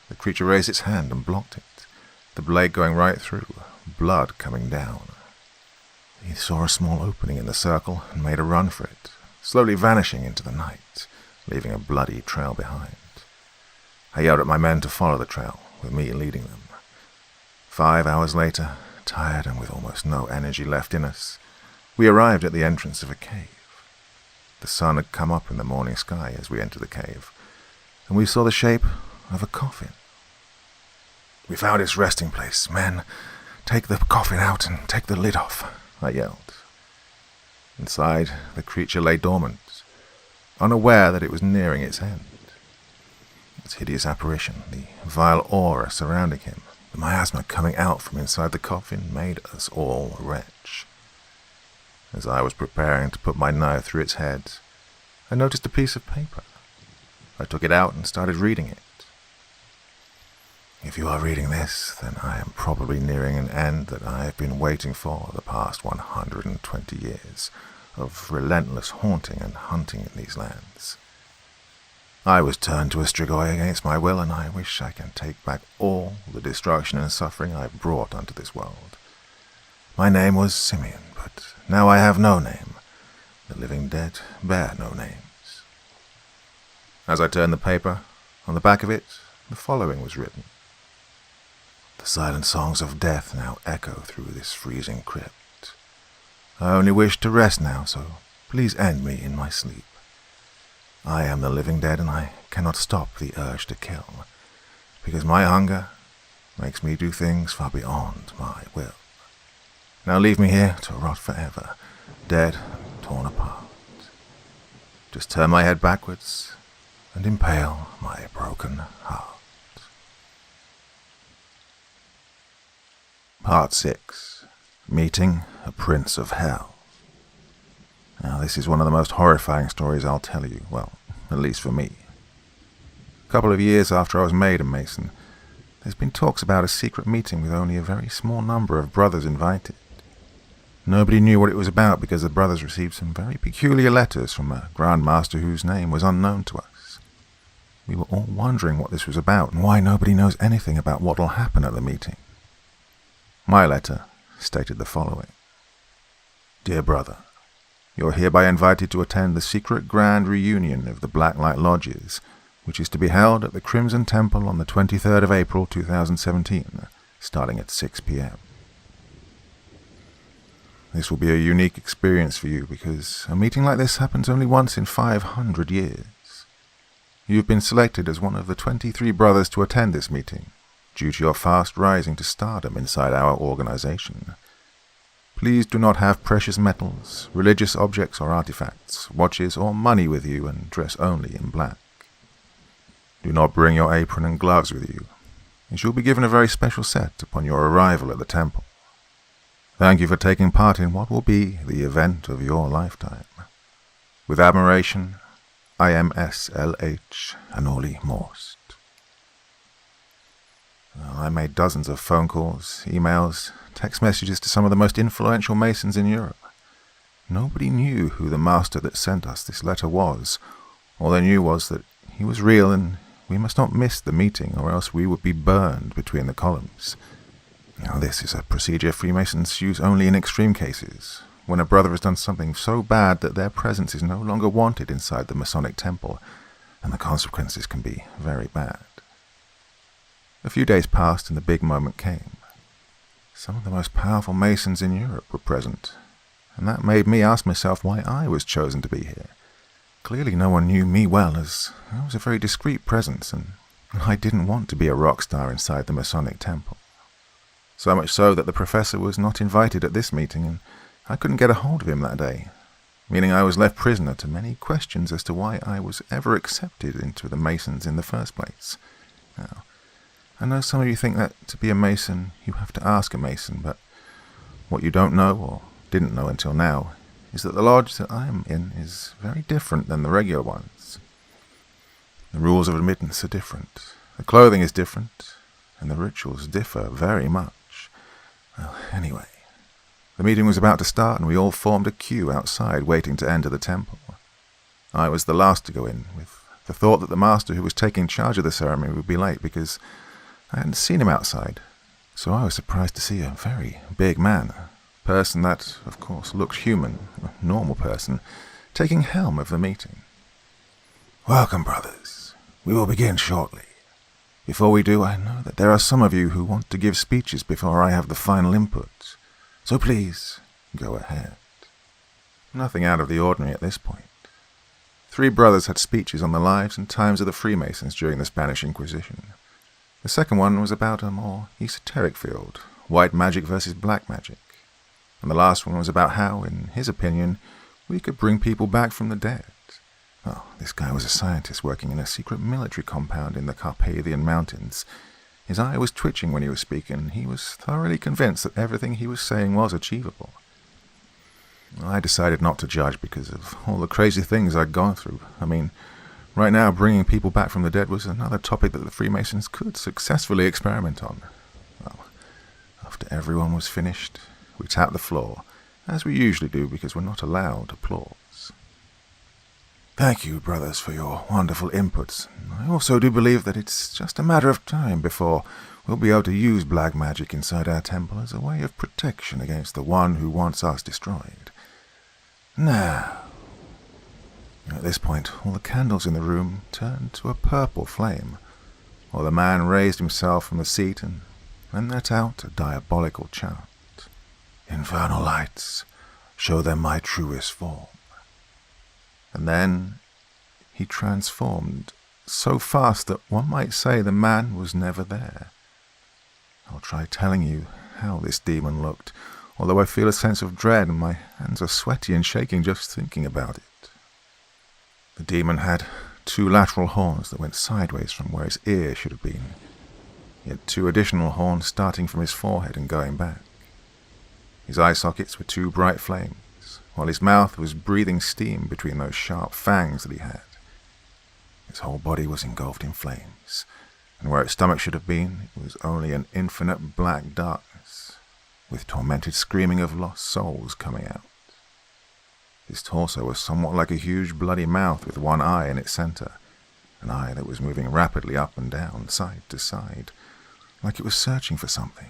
the creature raised its hand and blocked it, the blade going right through, blood coming down. He saw a small opening in the circle and made a run for it, slowly vanishing into the night, leaving a bloody trail behind. I yelled at my men to follow the trail, with me leading them. 5 hours later, tired and with almost no energy left in us, we arrived at the entrance of a cave. The sun had come up in the morning sky as we entered the cave, and we saw the shape of a coffin. "We found its resting place. Men, take the coffin out and take the lid off," I yelled. Inside, the creature lay dormant, unaware that it was nearing its end. Its hideous apparition, the vile aura surrounding him, the miasma coming out from inside the coffin made us all retch. As I was preparing to put my knife through its head, I noticed a piece of paper. I took it out and started reading it. If you are reading this, then I am probably nearing an end that I have been waiting for the past 120 years of relentless haunting and hunting in these lands. I was turned to a strigoi against my will, and I wish I can take back all the destruction and suffering I brought unto this world. My name was Simeon, but now I have no name. The living dead bear no names. As I turned the paper, on the back of it, the following was written. The silent songs of death now echo through this freezing crypt. I only wish to rest now, so please end me in my sleep. I am the living dead, and I cannot stop the urge to kill, because my hunger makes me do things far beyond my will. Now leave me here to rot forever, dead and torn apart. Just turn my head backwards and impale my broken heart. Part 6. Meeting a Prince of Hell. Now, this is one of the most horrifying stories I'll tell you, well, at least for me. A couple of years after I was made a Mason, there's been talks about a secret meeting with only a very small number of brothers invited. Nobody knew what it was about because the brothers received some very peculiar letters from a Grand Master whose name was unknown to us. We were all wondering what this was about and why nobody knows anything about what will happen at the meeting. My letter stated the following. Dear brother, you are hereby invited to attend the secret grand reunion of the Black Light Lodges, which is to be held at the Crimson Temple on the 23rd of April 2017, starting at 6 p.m. This will be a unique experience for you because a meeting like this happens only once in 500 years. You've been selected as one of the 23 brothers to attend this meeting, due to your fast rising to stardom inside our organization. Please do not have precious metals, religious objects or artifacts, watches or money with you, and dress only in black. Do not bring your apron and gloves with you, as you'll be given a very special set upon your arrival at the temple. Thank you for taking part in what will be the event of your lifetime. With admiration, IMSLH Anoli Morst. I made dozens of phone calls, emails, text messages to some of the most influential Masons in Europe. Nobody knew who the master that sent us this letter was. All they knew was that he was real and we must not miss the meeting or else we would be burned between the columns. Now, this is a procedure Freemasons use only in extreme cases, when a brother has done something so bad that their presence is no longer wanted inside the Masonic temple, and the consequences can be very bad. A few days passed and the big moment came. Some of the most powerful Masons in Europe were present, and that made me ask myself why I was chosen to be here. Clearly no one knew me well, as I was a very discreet presence, and I didn't want to be a rock star inside the Masonic temple. So much so that the professor was not invited at this meeting, and I couldn't get a hold of him that day, meaning I was left prisoner to many questions as to why I was ever accepted into the Masons in the first place. Now, I know some of you think that to be a Mason, you have to ask a Mason, but what you don't know, or didn't know until now, is that the lodge that I am in is very different than the regular ones. The rules of admittance are different, the clothing is different, and the rituals differ very much. Well, anyway, the meeting was about to start and we all formed a queue outside waiting to enter the temple. I was the last to go in, with the thought that the master who was taking charge of the ceremony would be late because I hadn't seen him outside. So I was surprised to see a very big man, a person that, of course, looked human, a normal person, taking helm of the meeting. Welcome, brothers. We will begin shortly. Before we do, I know that there are some of you who want to give speeches before I have the final input, so please, go ahead. Nothing out of the ordinary at this point. 3 brothers had speeches on the lives and times of the Freemasons during the Spanish Inquisition. The second one was about a more esoteric field, white magic versus black magic. And the last one was about how, in his opinion, we could bring people back from the dead. Well, this guy was a scientist working in a secret military compound in the Carpathian Mountains. His eye was twitching when he was speaking, and he was thoroughly convinced that everything he was saying was achievable. I decided not to judge because of all the crazy things I'd gone through. I mean, right now, bringing people back from the dead was another topic that the Freemasons could successfully experiment on. Well, after everyone was finished, we tapped the floor, as we usually do because we're not allowed applause. Thank you, brothers, for your wonderful inputs. I also do believe that it's just a matter of time before we'll be able to use black magic inside our temple as a way of protection against the one who wants us destroyed. Now, at this point, all the candles in the room turned to a purple flame, while the man raised himself from the seat and let out a diabolical chant. Infernal lights, show them my truest form. And then he transformed so fast that one might say the man was never there. I'll try telling you how this demon looked, although I feel a sense of dread and my hands are sweaty and shaking just thinking about it. The demon had 2 lateral horns that went sideways from where his ear should have been. He had 2 additional horns starting from his forehead and going back. His eye sockets were 2 bright flames, while his mouth was breathing steam between those sharp fangs that he had. His whole body was engulfed in flames, and where its stomach should have been, it was only an infinite black darkness, with tormented screaming of lost souls coming out. His torso was somewhat like a huge bloody mouth with 1 eye in its center, an eye that was moving rapidly up and down, side to side, like it was searching for something,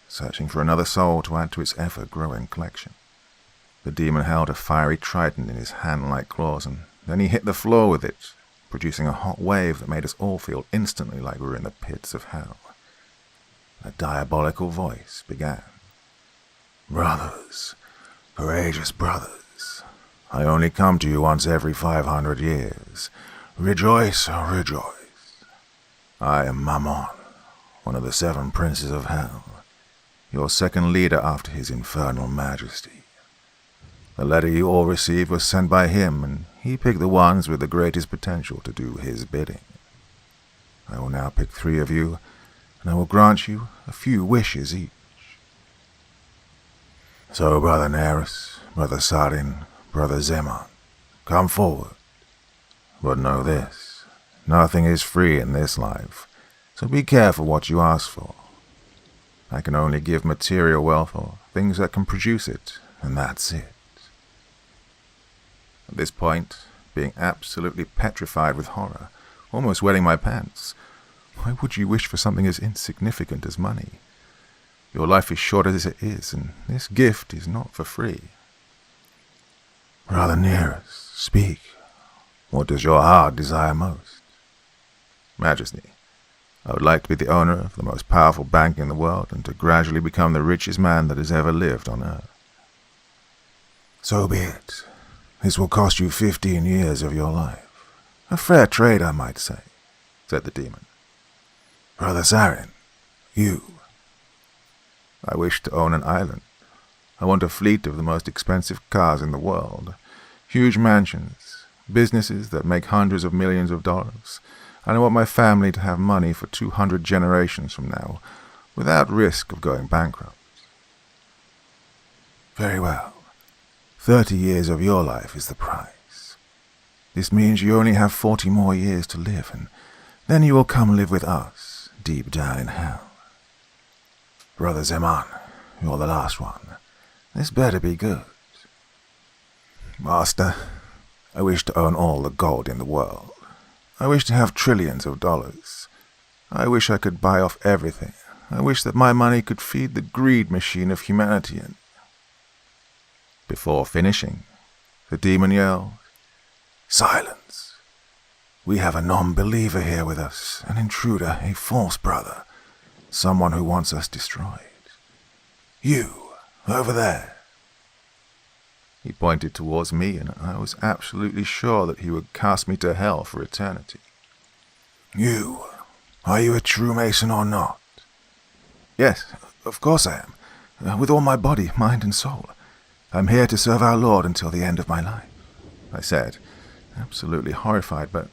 searching for another soul to add to its ever-growing collection. The demon held a fiery trident in his hand-like claws, and then he hit the floor with it, producing a hot wave that made us all feel instantly like we were in the pits of hell. A diabolical voice began. "Brothers, courageous brothers, I only come to you once every 500 years. Rejoice, oh rejoice. I am Mammon, one of the 7 princes of hell, your second leader after his infernal majesty. The letter you all received was sent by him, and he picked the ones with the greatest potential to do his bidding. I will now pick 3 of you, and I will grant you a few wishes each. So, Brother Neris, Brother Sardin, Brother Zeman, come forward. But know this, nothing is free in this life, so be careful what you ask for. I can only give material wealth or things that can produce it, and that's it." At this point, being absolutely petrified with horror, almost wetting my pants, why would you wish for something as insignificant as money? Your life is short as it is, and this gift is not for free. "Brother Neris, speak. What does your heart desire most?" "Majesty, I would like to be the owner of the most powerful bank in the world and to gradually become the richest man that has ever lived on earth." "So be it. This will cost you 15 years of your life. A fair trade, I might say," said the demon. "Brother Sarin, you." "I wish to own an island. I want a fleet of the most expensive cars in the world, huge mansions, businesses that make hundreds of millions of dollars, and I want my family to have money for 200 generations from now, without risk of going bankrupt." "Very well. 30 years of your life is the price. This means you only have 40 more years to live, and then you will come live with us, deep down in hell. Brother Zeman, you're the last one. This better be good." "Master, I wish to own all the gold in the world. I wish to have trillions of dollars. I wish I could buy off everything. I wish that my money could feed the greed machine of humanity and—" Before finishing, the demon yelled, "Silence! We have a non-believer here with us, an intruder, a false brother, someone who wants us destroyed. You, over there." He pointed towards me, and I was absolutely sure that he would cast me to hell for eternity. "You, are you a true Mason or not?" "Yes, of course I am, with all my body, mind and soul. I'm here to serve our Lord until the end of my life," I said, absolutely horrified, but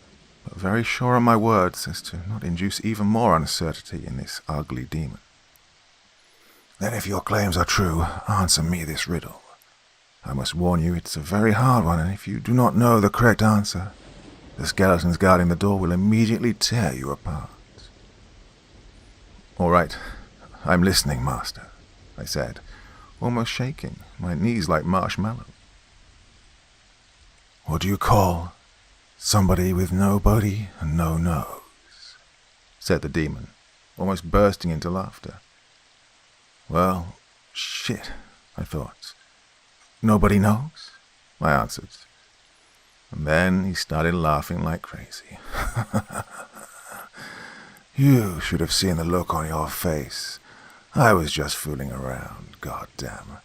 very sure on my words as to not induce even more uncertainty in this ugly demon. "Then if your claims are true, answer me this riddle. I must warn you it's a very hard one, and if you do not know the correct answer, the skeletons guarding the door will immediately tear you apart." "All right, I'm listening, Master," I said, almost shaking, my knees like marshmallow. "What do you call somebody with no body and no nose?" said the demon, almost bursting into laughter. "Well, shit," I thought. "Nobody knows?" I answered. And then he started laughing like crazy. "You should have seen the look on your face. I was just fooling around, goddamn.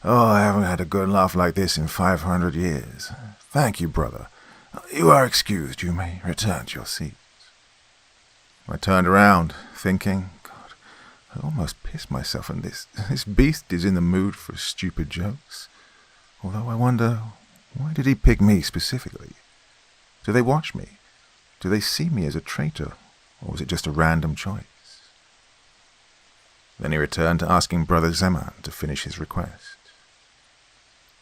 Oh, I haven't had a good laugh like this in 500 years. Thank you, brother. You are excused. You may return to your seat. I turned around, thinking, God, I almost pissed myself, and this beast is in the mood for stupid jokes. Although I wonder, why did he pick me specifically? Do they watch me? Do they see me as a traitor, or was it just a random choice? Then he returned to asking Brother Zeman to finish his request.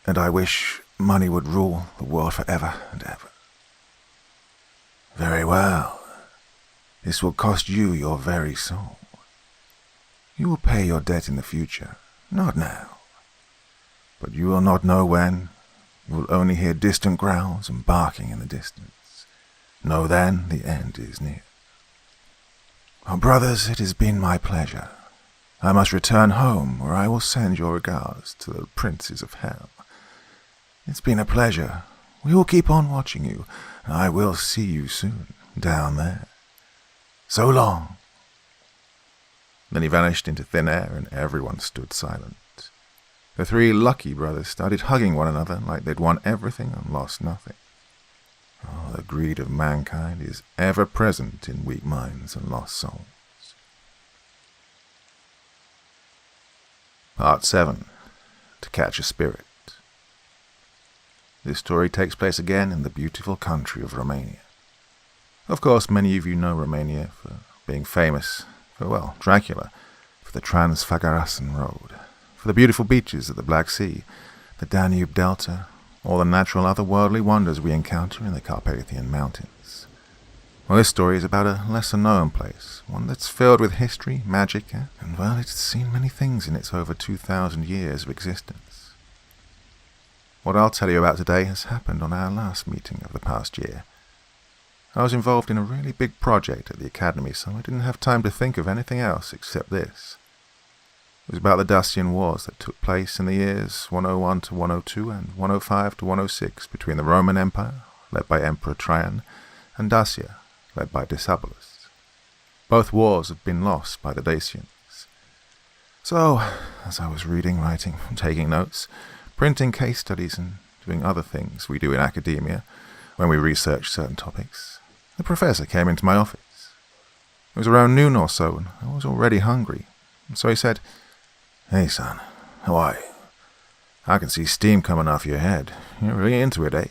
And I wish money would rule the world forever and ever. Very well. This will cost you your very soul. You will pay your debt in the future, not now. But you will not know when. You will only hear distant growls and barking in the distance. Know then the end is near. Oh, brothers, it has been my pleasure. I must return home, where I will send your regards to the princes of hell. It's been a pleasure. We will keep on watching you, and I will see you soon, down there. So long. Then he vanished into thin air, and everyone stood silent. The three lucky brothers started hugging one another like they'd won everything and lost nothing. Oh, the greed of mankind is ever present in weak minds and lost souls. Part 7. To Catch a Spirit. This story takes place again in the beautiful country of Romania. Of course, many of you know Romania for being famous for, well, Dracula, for the Trans-Fagarasan Road, for the beautiful beaches of the Black Sea, the Danube Delta, all the natural otherworldly wonders we encounter in the Carpathian Mountains. Well, this story is about a lesser-known place, one that's filled with history, magic, and, well, it's seen many things in its over 2,000 years of existence. What I'll tell you about today has happened on our last meeting of the past year. I was involved in a really big project at the Academy, so I didn't have time to think of anything else except this. It was about the Dacian Wars that took place in the years 101 to 102 and 105 to 106 between the Roman Empire, led by Emperor Trajan, and Dacia, led by Decebalus. Both wars have been lost by the Dacians. So, as I was reading, writing, taking notes, printing case studies and doing other things we do in academia when we research certain topics, the professor came into my office. It was around noon or so, and I was already hungry. So he said, "Hey, son, how are you? I can see steam coming off your head. You're really into it, eh?"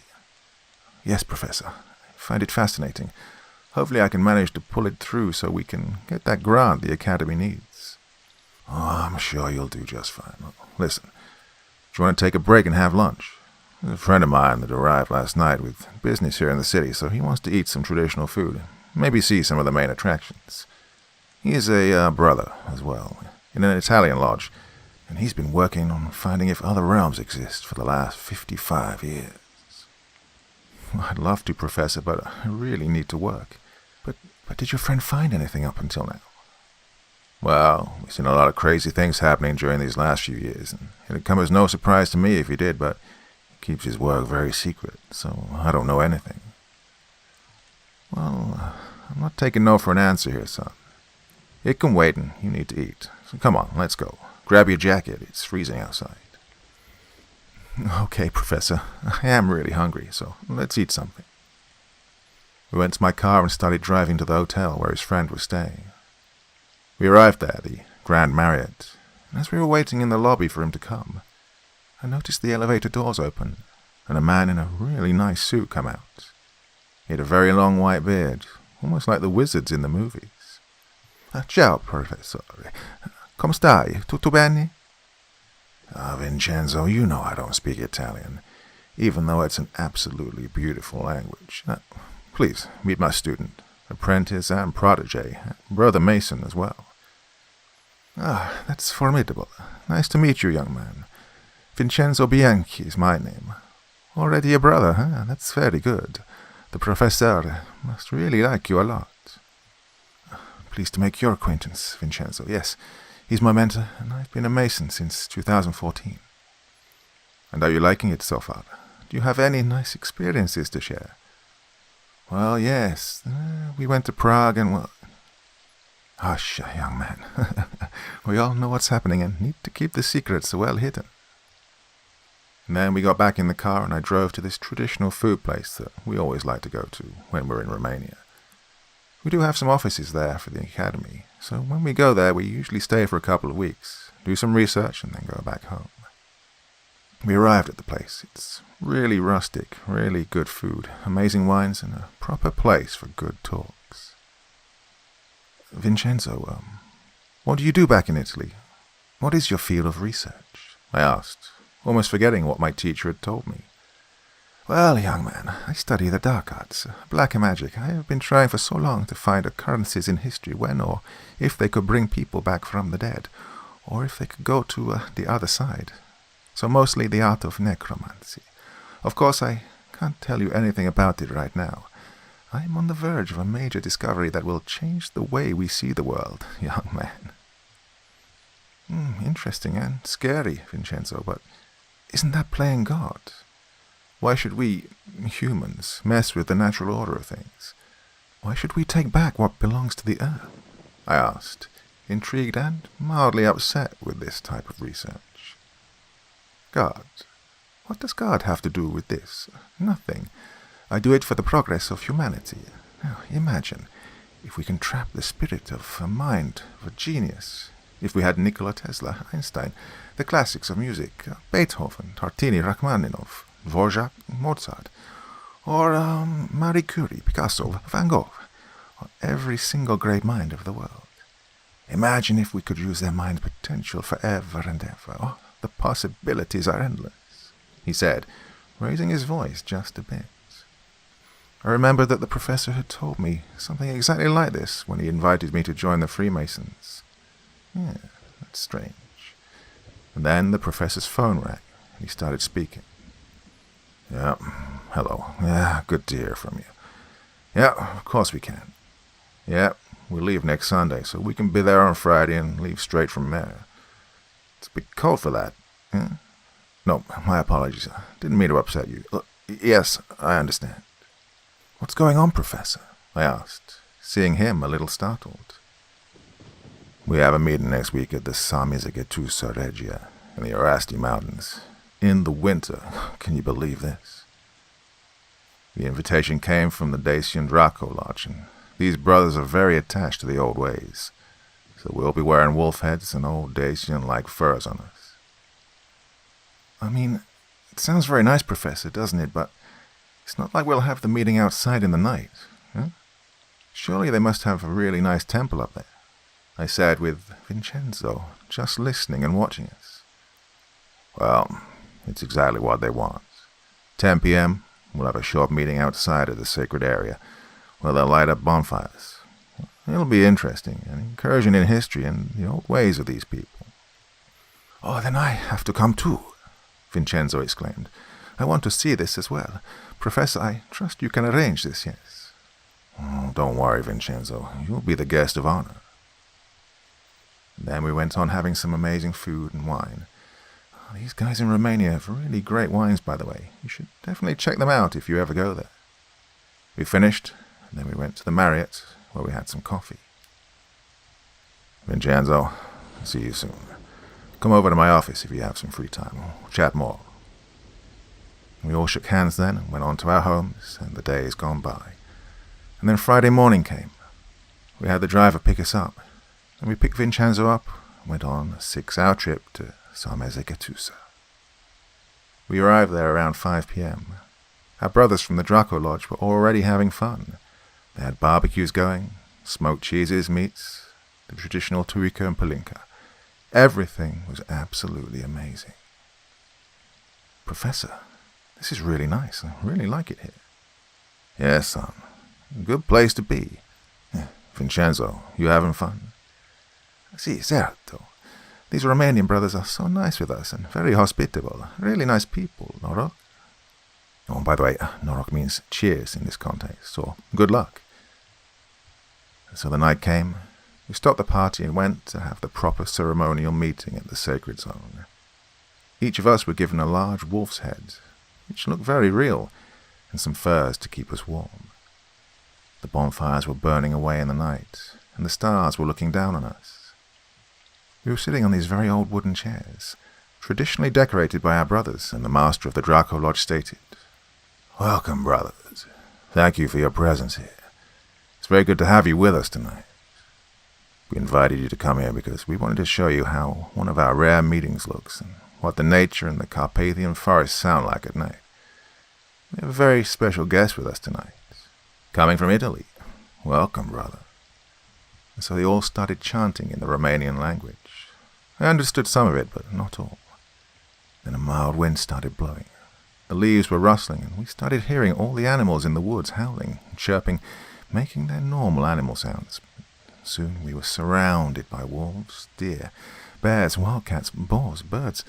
"Yes, Professor. I find it fascinating. Hopefully I can manage to pull it through so we can get that grant the Academy needs." "Oh, I'm sure you'll do just fine. Listen, do you want to take a break and have lunch? There's a friend of mine that arrived last night with business here in the city, so he wants to eat some traditional food, maybe see some of the main attractions. He is a brother as well, in an Italian lodge, and he's been working on finding if other realms exist for the last 55 years. I'd love to, Professor, but I really need to work. But did your friend find anything up until now?" "Well, we've seen a lot of crazy things happening during these last few years, and it'd come as no surprise to me if he did, but he keeps his work very secret, so I don't know anything." "Well, I'm not taking no for an answer here, son. It can wait, and you need to eat. So come on, let's go. Grab your jacket, it's freezing outside." "Okay, Professor. I am really hungry, so let's eat something." We went to my car and started driving to the hotel where his friend was staying. We arrived there, the Grand Marriott, and as we were waiting in the lobby for him to come, I noticed the elevator doors open, and a man in a really nice suit come out. He had a very long white beard, almost like the wizards in the movies. "Ciao, Professore. Come stai? Tutto bene?" "Vincenzo, you know I don't speak Italian, even though it's an absolutely beautiful language. Please, meet my student, apprentice and protege, Brother Mason as well." "Ah, that's formidable. Nice to meet you, young man. Vincenzo Bianchi is my name. Already a brother, huh? That's very good. The Professor must really like you a lot." "Pleased to make your acquaintance, Vincenzo. Yes, he's my mentor, and I've been a Mason since 2014. "And are you liking it so far? Do you have any nice experiences to share?" "Well, yes. We went to Prague and, well..." "Hush, young man. We all know what's happening and need to keep the secrets well hidden." And then we got back in the car and I drove to this traditional food place that we always like to go to when we're in Romania. We do have some offices there for the academy, so when we go there we usually stay for a couple of weeks, do some research and then go back home. We arrived at the place. It's really rustic, really good food, amazing wines, and a proper place for good talks. Vincenzo, what do you do back in Italy? What is your field of research? I asked, almost forgetting what my teacher had told me. Well, young man, I study the dark arts, black magic. I have been trying for so long to find occurrences in history when or if they could bring people back from the dead, or if they could go to the other side. So mostly the art of necromancy. Of course, I can't tell you anything about it right now. I am on the verge of a major discovery that will change the way we see the world, young man. Interesting and scary, Vincenzo, but isn't that playing God? Why should we, humans, mess with the natural order of things? Why should we take back what belongs to the earth? I asked, intrigued and mildly upset with this type of research. God? What does God have to do with this? Nothing. I do it for the progress of humanity. Now, imagine, if we can trap the spirit of a mind, of a genius. If we had Nikola Tesla, Einstein, the classics of music, Beethoven, Tartini, Rachmaninoff, Dvorak, Mozart, or Marie Curie, Picasso, Van Gogh, or every single great mind of the world. Imagine if we could use their mind potential forever and ever. Oh, the possibilities are endless, he said, raising his voice just a bit. I remember that the professor had told me something exactly like this when he invited me to join the Freemasons. Yeah, that's strange. And then the professor's phone rang, and he started speaking. Yeah, hello. Yeah, good to hear from you. Yeah, of course we can. Yeah, we leave next Sunday, so we can be there on Friday and leave straight from there. It's a bit cold for that. Yeah? No, my apologies. I didn't mean to upset you. Look, yes, I understand. What's going on, Professor? I asked, seeing him a little startled. We have a meeting next week at the Samizagetusa Regia in the Orasti Mountains. In the winter. Can you believe this? The invitation came from the Dacian Draco Lodge, and these brothers are very attached to the old ways. So we'll be wearing wolf heads and old Dacian-like furs on us. I mean, it sounds very nice, Professor, doesn't it? But it's not like we'll have the meeting outside in the night. Huh? Surely they must have a really nice temple up there, I said with Vincenzo, just listening and watching us. Well, it's exactly what they want. 10 p.m., we'll have a short meeting outside of the sacred area, where they'll light up bonfires. It'll be interesting, an incursion in history and the old ways of these people. Oh, then I have to come too, Vincenzo exclaimed. I want to see this as well. Professor, I trust you can arrange this, yes? Oh, don't worry, Vincenzo. You'll be the guest of honor. Then we went on having some amazing food and wine. Oh, these guys in Romania have really great wines, by the way. You should definitely check them out if you ever go there. We finished, and then we went to the Marriott, where we had some coffee. Vincenzo, see you soon. Come over to my office if you have some free time. We'll chat more. We all shook hands then and went on to our homes, and the days gone by. And then Friday morning came. We had the driver pick us up, and we picked Vincenzo up and went on a 6-hour trip to Samizagetusa. We arrived there around 5 p.m. Our brothers from the Draco Lodge were already having fun. They had barbecues going, smoked cheeses, meats, the traditional turika and palinka. Everything was absolutely amazing. Professor, this is really nice. I really like it here. Yes, son. Good place to be. Vincenzo, you having fun? Si, certo. These Romanian brothers are so nice with us and very hospitable. Really nice people, Noroc. Oh, by the way, Noroc means cheers in this context, so good luck. So the night came. We stopped the party and went to have the proper ceremonial meeting at the sacred zone. Each of us were given a large wolf's head, which looked very real, and some furs to keep us warm. The bonfires were burning away in the night, and the stars were looking down on us. We were sitting on these very old wooden chairs, traditionally decorated by our brothers, and the master of the Draco Lodge stated, "Welcome, brothers. Thank you for your presence here. It's very good to have you with us tonight. We invited you to come here because we wanted to show you how one of our rare meetings looks and what the nature and the Carpathian forest sound like at night. We have a very special guest with us tonight, coming from Italy. Welcome, brother." And so they all started chanting in the Romanian language. I understood some of it, but not all. Then a mild wind started blowing. The leaves were rustling, and we started hearing all the animals in the woods howling and chirping, making their normal animal sounds. Soon we were surrounded by wolves, deer, bears, wildcats, boars, birds.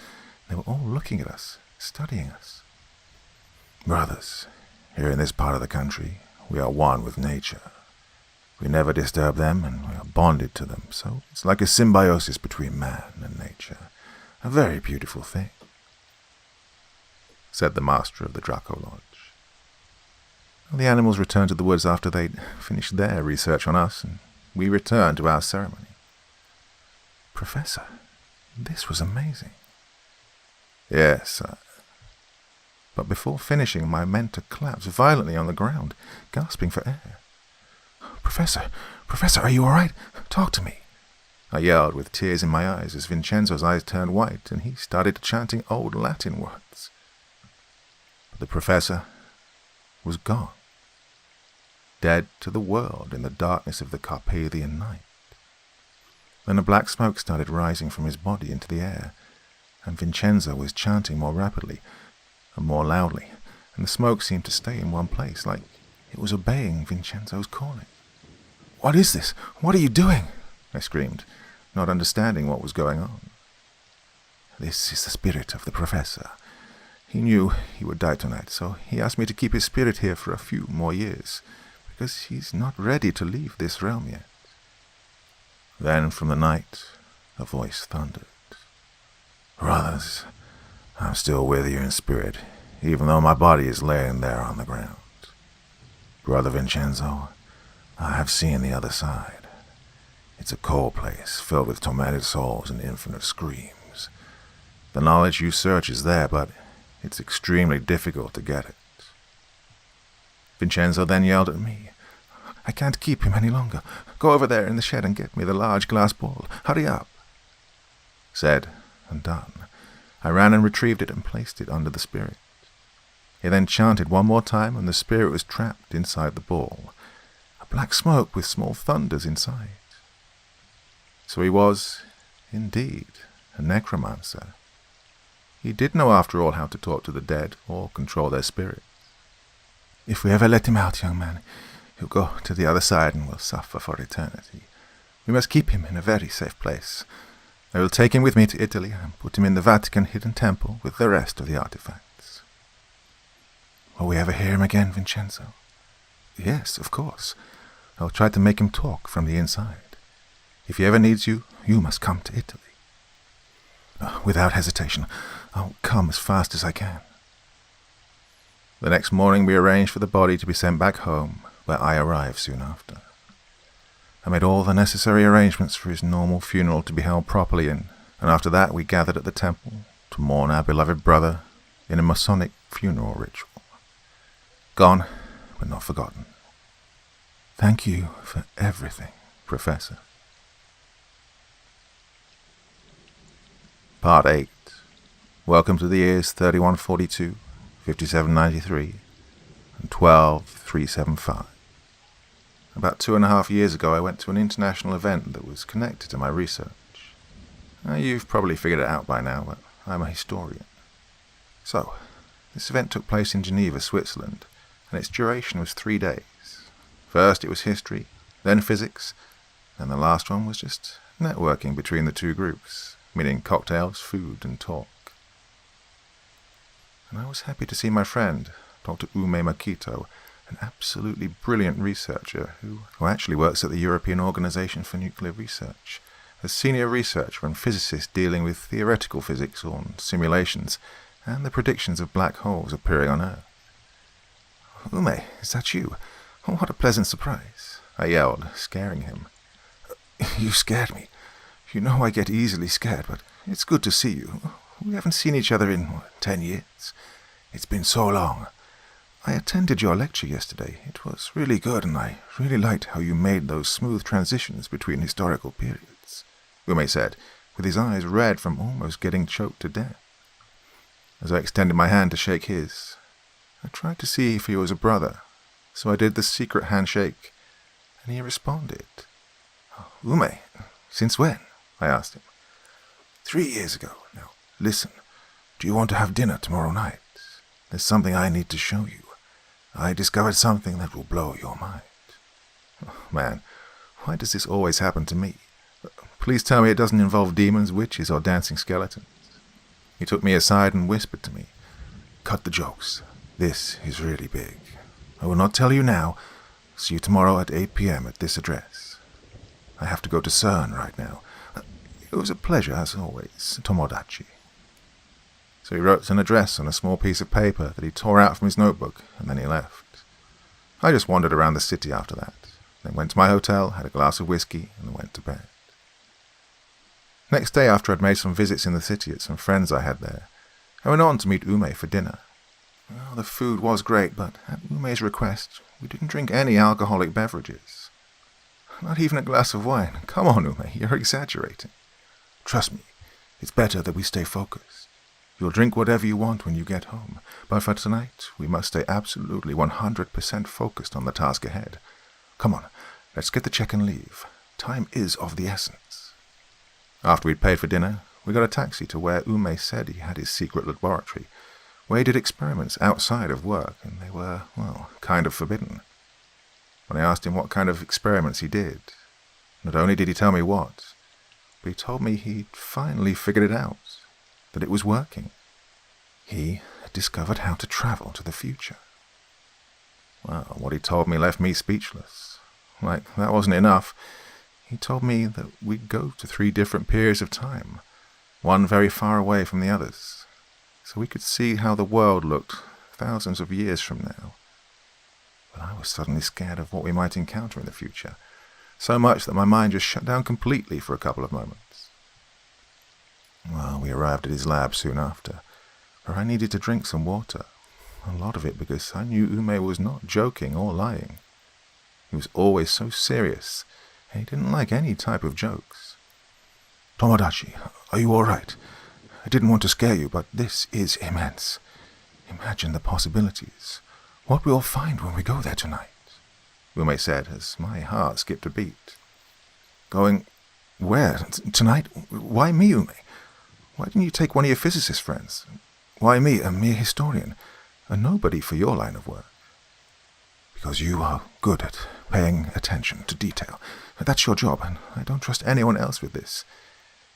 They were all looking at us, studying us. "Brothers, here in this part of the country, we are one with nature. We never disturb them, and we are bonded to them, so it's like a symbiosis between man and nature. A very beautiful thing," said the master of the Draco Lodge. The animals returned to the woods after they'd finished their research on us, and we returned to our ceremony. "Professor, this was amazing." "Yes, sir." But before finishing, my mentor collapsed violently on the ground, gasping for air. Professor, are you all right? Talk to me," I yelled with tears in my eyes as Vincenzo's eyes turned white and he started chanting old Latin words. But the professor was gone, dead to the world in the darkness of the Carpathian night. Then a black smoke started rising from his body into the air, and Vincenzo was chanting more rapidly and more loudly, and the smoke seemed to stay in one place, like it was obeying Vincenzo's calling. "What is this? What are you doing?" I screamed, not understanding what was going on. "This is the spirit of the professor. He knew he would die tonight, so he asked me to keep his spirit here for a few more years, because he's not ready to leave this realm yet." Then from the night, a voice thundered. "Brothers, I'm still with you in spirit, even though my body is laying there on the ground. Brother Vincenzo, I have seen the other side. It's a cold place, filled with tormented souls and infinite screams. The knowledge you search is there, but it's extremely difficult to get it." Vincenzo then yelled at me, "I can't keep him any longer. Go over there in the shed and get me the large glass ball. Hurry up." Said and done. I ran and retrieved it and placed it under the spirit. He then chanted one more time, and the spirit was trapped inside the ball, a black smoke with small thunders inside. So he was, indeed, a necromancer. He did know, after all, how to talk to the dead or control their spirits. "If we ever let him out, young man, he'll go to the other side and will suffer for eternity. We must keep him in a very safe place. I will take him with me to Italy and put him in the Vatican hidden temple with the rest of the artifacts." "Will we ever hear him again, Vincenzo?" "Yes, of course. I'll try to make him talk from the inside. If he ever needs you, you must come to Italy." "Without hesitation. I'll come as fast as I can." The next morning we arranged for the body to be sent back home, where I arrived soon after. I made all the necessary arrangements for his normal funeral to be held properly, and after that we gathered at the temple to mourn our beloved brother in a Masonic funeral ritual. Gone, but not forgotten. Thank you for everything, Professor. Part 8. Welcome to the years 3142, 5793, and 12375. About 2.5 years ago, I went to an international event that was connected to my research. You've probably figured it out by now, but I'm a historian. So, this event took place in Geneva, Switzerland, and its duration was 3 days. First it was history, then physics, and the last one was just networking between the two groups, meaning cocktails, food, and talk. And I was happy to see my friend, Dr. Ume Makito, an absolutely brilliant researcher who actually works at the European Organization for Nuclear Research, as senior researcher and physicist dealing with theoretical physics on simulations and the predictions of black holes appearing on Earth. "Ume, is that you? What a pleasant surprise," I yelled, scaring him. "You scared me. You know I get easily scared, but it's good to see you. We haven't seen each other in 10 years. It's been so long. I attended your lecture yesterday. It was really good, and I really liked how you made those smooth transitions between historical periods," Ume said, with his eyes red from almost getting choked to death. As I extended my hand to shake his, I tried to see if he was a brother, so I did the secret handshake, and he responded. "Ume, since when?" I asked him. 3 years ago. Now, listen, do you want to have dinner tomorrow night? There's something I need to show you. I discovered something that will blow your mind." Oh, man, why does this always happen to me? Please tell me it doesn't involve demons, witches, or dancing skeletons. He took me aside and whispered to me, "Cut the jokes. This is really big. I will not tell you now. See you tomorrow at 8 p.m. at this address. I have to go to CERN right now. It was a pleasure, as always, Tomodachi." So he wrote an address on a small piece of paper that he tore out from his notebook, and then he left. I just wandered around the city after that, then went to my hotel, had a glass of whiskey, and went to bed. Next day, after I'd made some visits in the city at some friends I had there, I went on to meet Ume for dinner. Well, the food was great, but at Ume's request, we didn't drink any alcoholic beverages. Not even a glass of wine. Come on, Ume, you're exaggerating. Trust me, it's better that we stay focused. You'll drink whatever you want when you get home, but for tonight, we must stay absolutely 100% focused on the task ahead. Come on, let's get the check and leave. Time is of the essence. After we'd paid for dinner, we got a taxi to where Ume said he had his secret laboratory, where he did experiments outside of work, and they were, well, kind of forbidden. When I asked him what kind of experiments he did, not only did he tell me what, but he told me he'd finally figured it out, that it was working. He had discovered how to travel to the future. Well, what he told me left me speechless. Like, that wasn't enough. He told me that we'd go to 3 different periods of time, one very far away from the others, so we could see how the world looked thousands of years from now. But I was suddenly scared of what we might encounter in the future, so much that my mind just shut down completely for a couple of moments. Well, we arrived at his lab soon after, where I needed to drink some water, a lot of it because I knew Ume was not joking or lying. He was always so serious, and he didn't like any type of jokes. "Tomodachi, are you all right? I didn't want to scare you, but this is immense. Imagine the possibilities. What we'll find when we go there tonight," Ume said as my heart skipped a beat. "Going where? Tonight? Why me, Ume? Why didn't you take one of your physicist friends? Why me, a mere historian, a nobody for your line of work?" "Because you are good at paying attention to detail. That's your job, and I don't trust anyone else with this.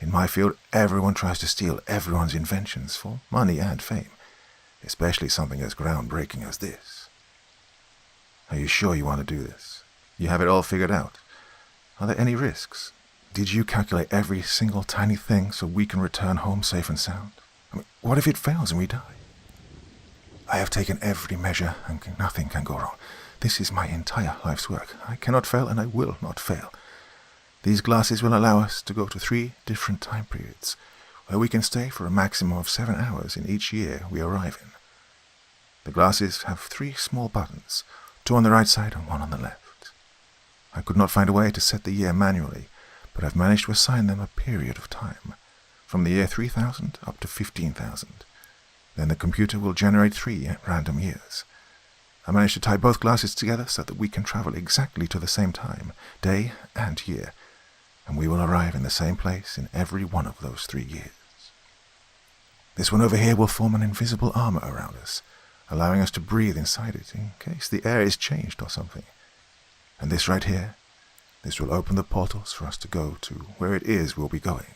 In my field, everyone tries to steal everyone's inventions for money and fame, especially something as groundbreaking as this. Are you sure you want to do this? You have it all figured out? Are there any risks? Did you calculate every single tiny thing so we can return home safe and sound? I mean, what if it fails and we die?" "I have taken every measure, and nothing can go wrong. This is my entire life's work. I cannot fail, and I will not fail. These glasses will allow us to go to 3 different time periods, where we can stay for a maximum of 7 hours in each year we arrive in. The glasses have 3 small buttons, 2 on the right side and 1 on the left. I could not find a way to set the year manually, but I've managed to assign them a period of time, from the year 3000 up to 15,000. Then the computer will generate 3 random years. I managed to tie both glasses together so that we can travel exactly to the same time, day and year, and we will arrive in the same place in every one of those 3 years. This one over here will form an invisible armor around us, allowing us to breathe inside it in case the air is changed or something. And this right here, this will open the portals for us to go to where it is we'll be going.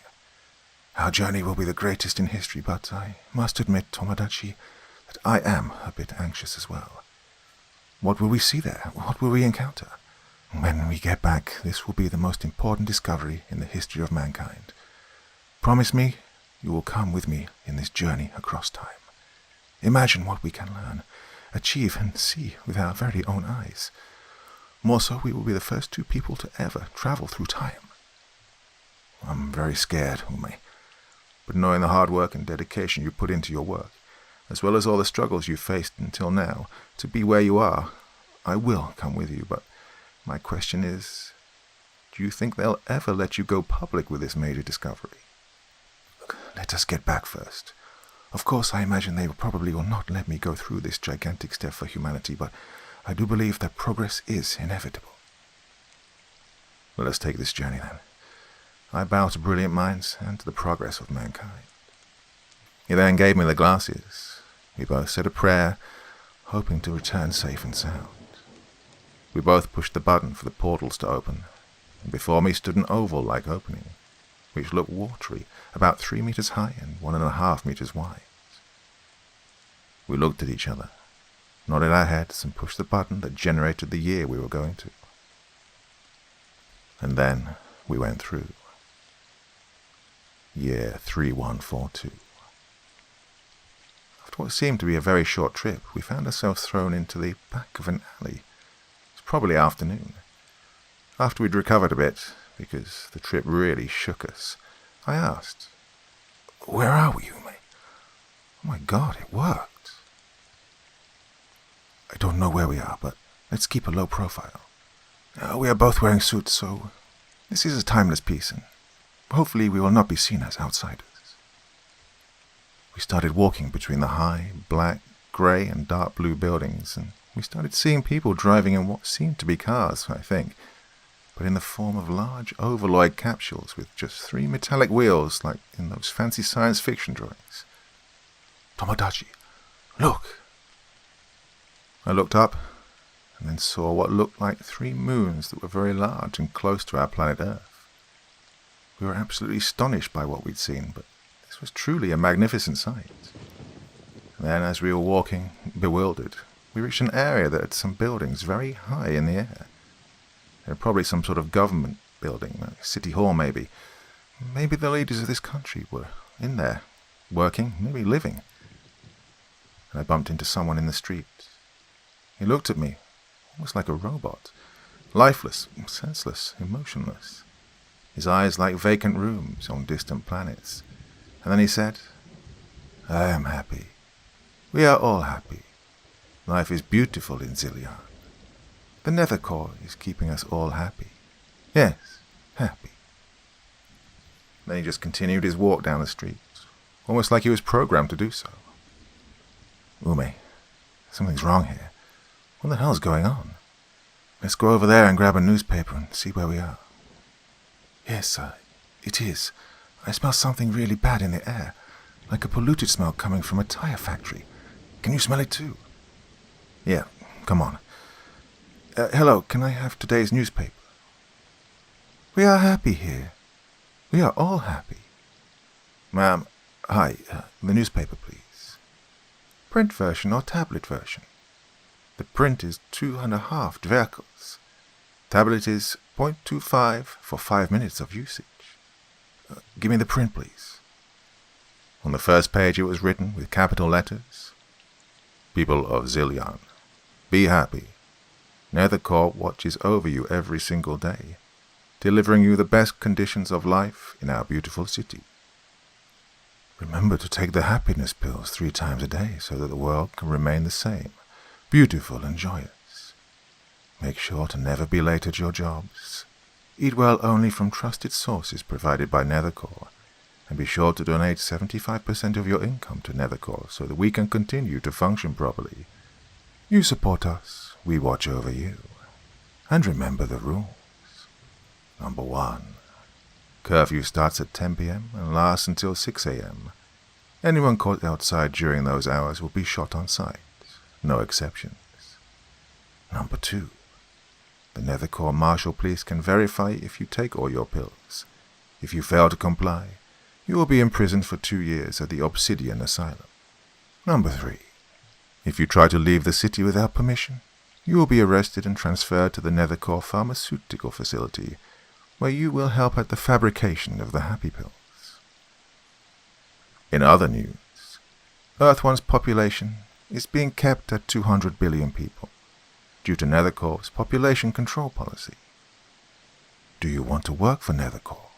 Our journey will be the greatest in history, but I must admit, Tomodachi, that I am a bit anxious as well. What will we see there? What will we encounter? When we get back, this will be the most important discovery in the history of mankind. Promise me you will come with me in this journey across time. Imagine what we can learn, achieve, and see with our very own eyes. More so, we will be the first 2 people to ever travel through time." "I'm very scared, Ume. but knowing the hard work and dedication you put into your work, as well as all the struggles you've faced until now, to be where you are, I will come with you, but my question is, do you think they'll ever let you go public with this major discovery? Look, let us get back first. Of course, I imagine they probably will not let me go through this gigantic step for humanity, but I do believe that progress is inevitable. Let us take this journey then. I bow to brilliant minds and to the progress of mankind. He then gave me the glasses. We both said a prayer, hoping to return safe and sound. We both pushed the button for the portals to open, and before me stood an oval-like opening, which looked watery, about 3 meters high and 1.5 meters wide. We looked at each other, nodded our heads, and pushed the button that generated the year we were going to. And then we went through. Year 3142. After what seemed to be a very short trip, we found ourselves thrown into the back of an alley. It was probably afternoon. After we'd recovered a bit, because the trip really shook us, I asked, "Where are we, Ume? Oh my God, it worked." "I don't know where we are, but let's keep a low profile. We are both wearing suits, so this is a timeless piece, and hopefully we will not be seen as outsiders." We started walking between the high, black, grey and dark blue buildings, and we started seeing people driving in what seemed to be cars, I think, but in the form of large ovaloid capsules with just 3 metallic wheels like in those fancy science fiction drawings. "Tomodachi, look!" I looked up and then saw what looked like 3 moons that were very large and close to our planet Earth. We were absolutely astonished by what we'd seen, but this was truly a magnificent sight. And then, as we were walking, bewildered, we reached an area that had some buildings very high in the air. They were probably some sort of government building, a city hall maybe. Maybe the leaders of this country were in there, working, maybe living. And I bumped into someone in the street. He looked at me, almost like a robot, lifeless, senseless, emotionless. His eyes like vacant rooms on distant planets. And then he said, "I am happy. We are all happy. Life is beautiful in Zillion. The Nether Core is keeping us all happy. Yes, happy." Then he just continued his walk down the street, almost like he was programmed to do so. "Ume, something's wrong here. What the hell's going on? Let's go over there and grab a newspaper and see where we are." "Yes, it is. I smell something really bad in the air, like a polluted smell coming from a tire factory. Can you smell it too?" "Yeah, come on. Hello, can I have today's newspaper?" "We are happy here. We are all happy." "Ma'am, hi, the newspaper, please." "Print version or tablet version?" "The print is 2.5 dverkels. Tablet is 0.25 for 5 minutes of usage." "Give me the print, please." On the first page it was written with capital letters, "People of Zillion, be happy. Nether Core watches over you every single day, delivering you the best conditions of life in our beautiful city. Remember to take the happiness pills 3 times a day so that the world can remain the same, beautiful and joyous. Make sure to never be late at your jobs. Eat well only from trusted sources provided by Nether Core, and be sure to donate 75% of your income to Nether Core so that we can continue to function properly. You support us, we watch over you. And remember the rules. Number 1. Curfew starts at 10 p.m. and lasts until 6 a.m. Anyone caught outside during those hours will be shot on sight. No exceptions. Number 2. The Nether Core Martial Police can verify if you take all your pills. If you fail to comply, you will be imprisoned for 2 years at the Obsidian Asylum. Number 3. If you try to leave the city without permission, you will be arrested and transferred to the Nether Core Pharmaceutical Facility, where you will help at the fabrication of the happy pills. In other news, Earth One's population is being kept at 200 billion people, due to Nether Core's population control policy. Do you want to work for Nether Core?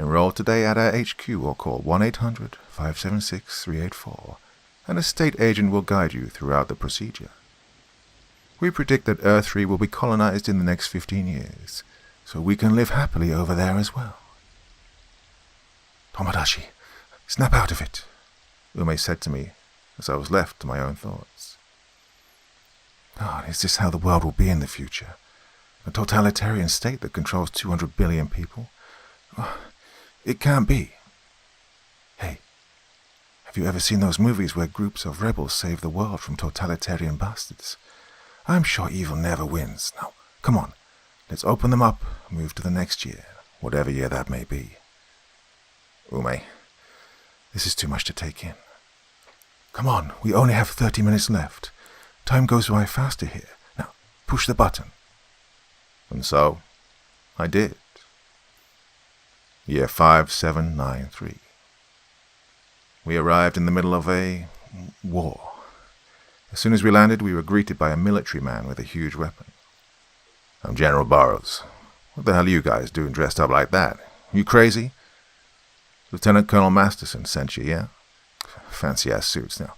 Enroll today at our HQ or call 1-800-576-384, and a state agent will guide you throughout the procedure. We predict that Earth 3 will be colonized in the next 15 years, so we can live happily over there as well. Tomodachi, snap out of it, Ume said to me as I was left to my own thoughts. God, is this how the world will be in the future? A totalitarian state that controls 200 billion people? Oh, it can't be. Hey, have you ever seen those movies where groups of rebels save the world from totalitarian bastards? I'm sure evil never wins. Now, come on, let's open them up and move to the next year, whatever year that may be. Ume, this is too much to take in. Come on, we only have 30 minutes left. Time goes by faster here. Now, push the button. And so, I did. Year 5793. We arrived in the middle of a war. As soon as we landed, we were greeted by a military man with a huge weapon. I'm General Burrows. What the hell are you guys doing dressed up like that? You crazy? Lieutenant Colonel Masterson sent you, yeah? Fancy-ass suits. Now,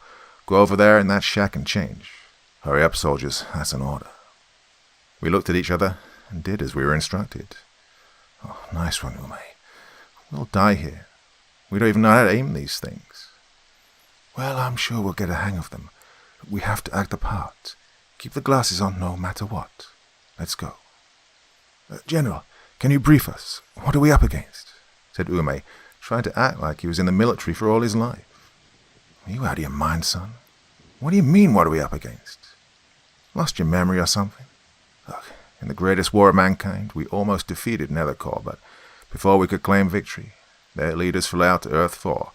go over there in that shack and change. Hurry up, soldiers. That's an order. We looked at each other and did as we were instructed. Oh, nice one, Ume. We'll die here. We don't even know how to aim these things. Well, I'm sure we'll get a hang of them. We have to act the part. Keep the glasses on no matter what. Let's go. General, can you brief us? What are we up against? Said Ume, trying to act like he was in the military for all his life. Are you out of your mind, son? What do you mean, what are we up against? Lost your memory or something? Look, in the greatest war of mankind, we almost defeated Nethercore, but before we could claim victory, their leaders flew out to Earth 4.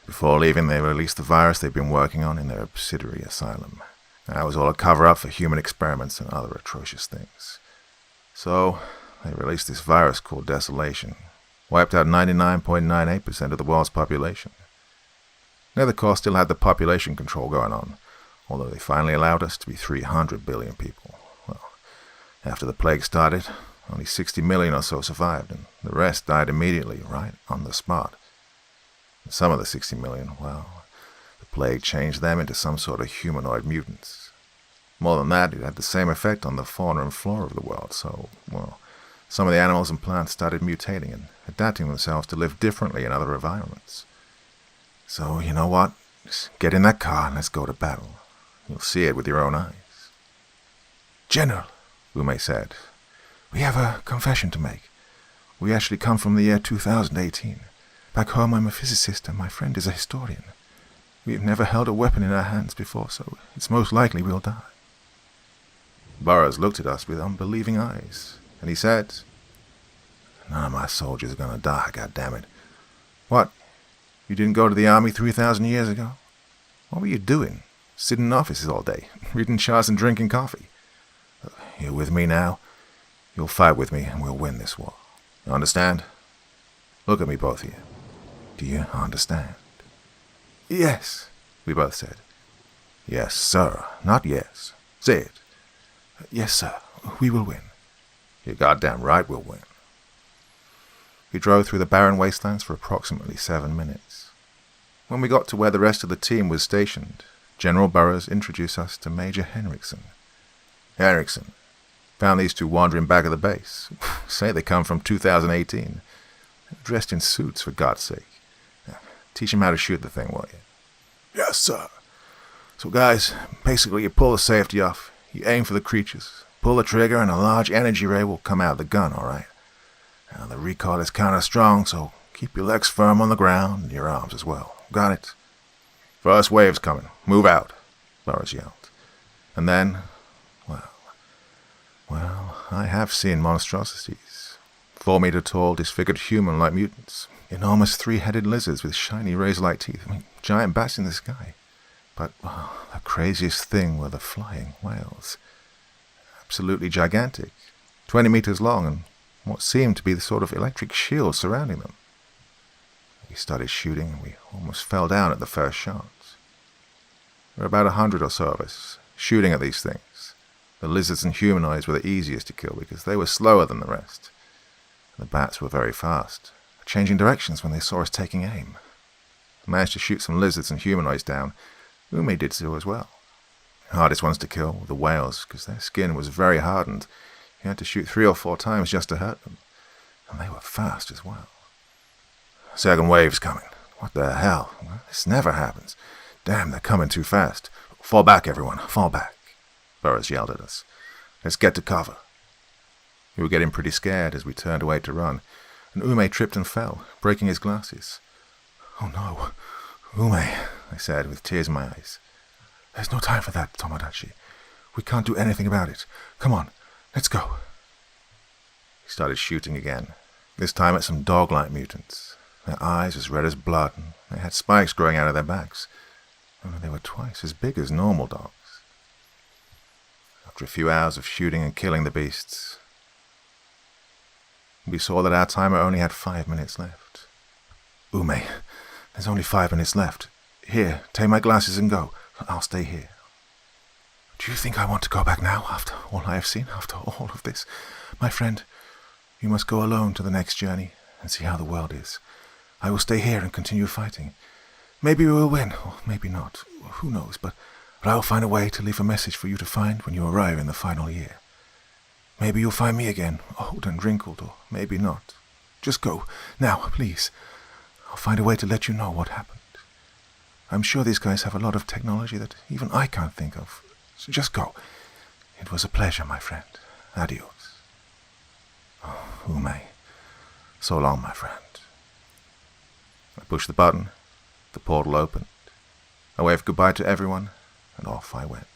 Before leaving, they released the virus they've been working on in their subsidiary asylum. That was all a cover-up for human experiments and other atrocious things. So, they released this virus called Desolation. Wiped out 99.98% of the world's population. Nethercore still had the population control going on, although they finally allowed us to be 300 billion people. Well, after the plague started, only 60 million or so survived, and the rest died immediately, right on the spot. And some of the 60 million, well, the plague changed them into some sort of humanoid mutants. More than that, it had the same effect on the fauna and flora of the world, so, well, some of the animals and plants started mutating and adapting themselves to live differently in other environments. So, you know what? Just get in that car and let's go to battle. You'll see it with your own eyes. General, Ume said, we have a confession to make. We actually come from the year 2018. Back home I'm a physicist and my friend is a historian. We've never held a weapon in our hands before, so it's most likely we'll die. Burrows looked at us with unbelieving eyes, and he said, none of my soldiers are going to die, goddammit. What? You didn't go to the army 3,000 years ago? What were you doing? Sitting in offices all day, reading charts and drinking coffee. You're with me now. You'll fight with me and we'll win this war. You understand? Look at me, both of you. Do you understand? Yes, we both said. Yes, sir, not yes. Say it. Yes, sir, we will win. You're goddamn right we'll win. We drove through the barren wastelands for approximately 7 minutes. When we got to where the rest of the team was stationed, General Burrows introduced us to Major Henriksen. Henriksen. Found these two wandering back of the base. Say they come from 2018. Dressed in suits, for God's sake. Teach them how to shoot the thing, will you? Yes, sir. So, guys, basically you pull the safety off, you aim for the creatures, pull the trigger, and a large energy ray will come out of the gun, all right? Now, the recoil is kind of strong, so keep your legs firm on the ground and your arms as well. Got it? First wave's coming. Move out, Burrows yelled. And then, well, I have seen monstrosities. 4-meter tall, disfigured human-like mutants. Enormous 3-headed lizards with shiny razor-like teeth. Giant bats in the sky. But the craziest thing were the flying whales. Absolutely gigantic. 20 meters long and what seemed to be the sort of electric shield surrounding them. We started shooting and we almost fell down at the first shots. There were about 100 or so of us, shooting at these things. The lizards and humanoids were the easiest to kill because they were slower than the rest. The bats were very fast, changing directions when they saw us taking aim. I managed to shoot some lizards and humanoids down. Ume did so as well. Hardest ones to kill were the whales, because their skin was very hardened. You had to shoot 3 or 4 times just to hurt them. And they were fast as well. Second wave's coming. What the hell? This never happens. Damn, they're coming too fast. Fall back, everyone. Fall back. Burris yelled at us. Let's get to cover. We were getting pretty scared as we turned away to run, and Ume tripped and fell, breaking his glasses. Oh no, Ume, I said with tears in my eyes. There's no time for that, Tomodachi. We can't do anything about it. Come on, let's go. He started shooting again, this time at some dog-like mutants. Their eyes as red as blood, and they had spikes growing out of their backs. Only they were twice as big as normal dogs. After a few hours of shooting and killing the beasts, we saw that our timer only had 5 minutes left. Ume, there's only 5 minutes left. Here, take my glasses and go. I'll stay here. Do you think I want to go back now, after all I have seen, after all of this? My friend, you must go alone to the next journey and see how the world is. I will stay here and continue fighting. Maybe we will win, or maybe not. Who knows, but I will find a way to leave a message for you to find when you arrive in the final year. Maybe you'll find me again, old and wrinkled, or maybe not. Just go, now, please. I'll find a way to let you know what happened. I'm sure these guys have a lot of technology that even I can't think of. So just go. It was a pleasure, my friend. Adios. Oh, Ume. So long, my friend. I pushed the button. The portal opened. I waved goodbye to everyone, and off I went.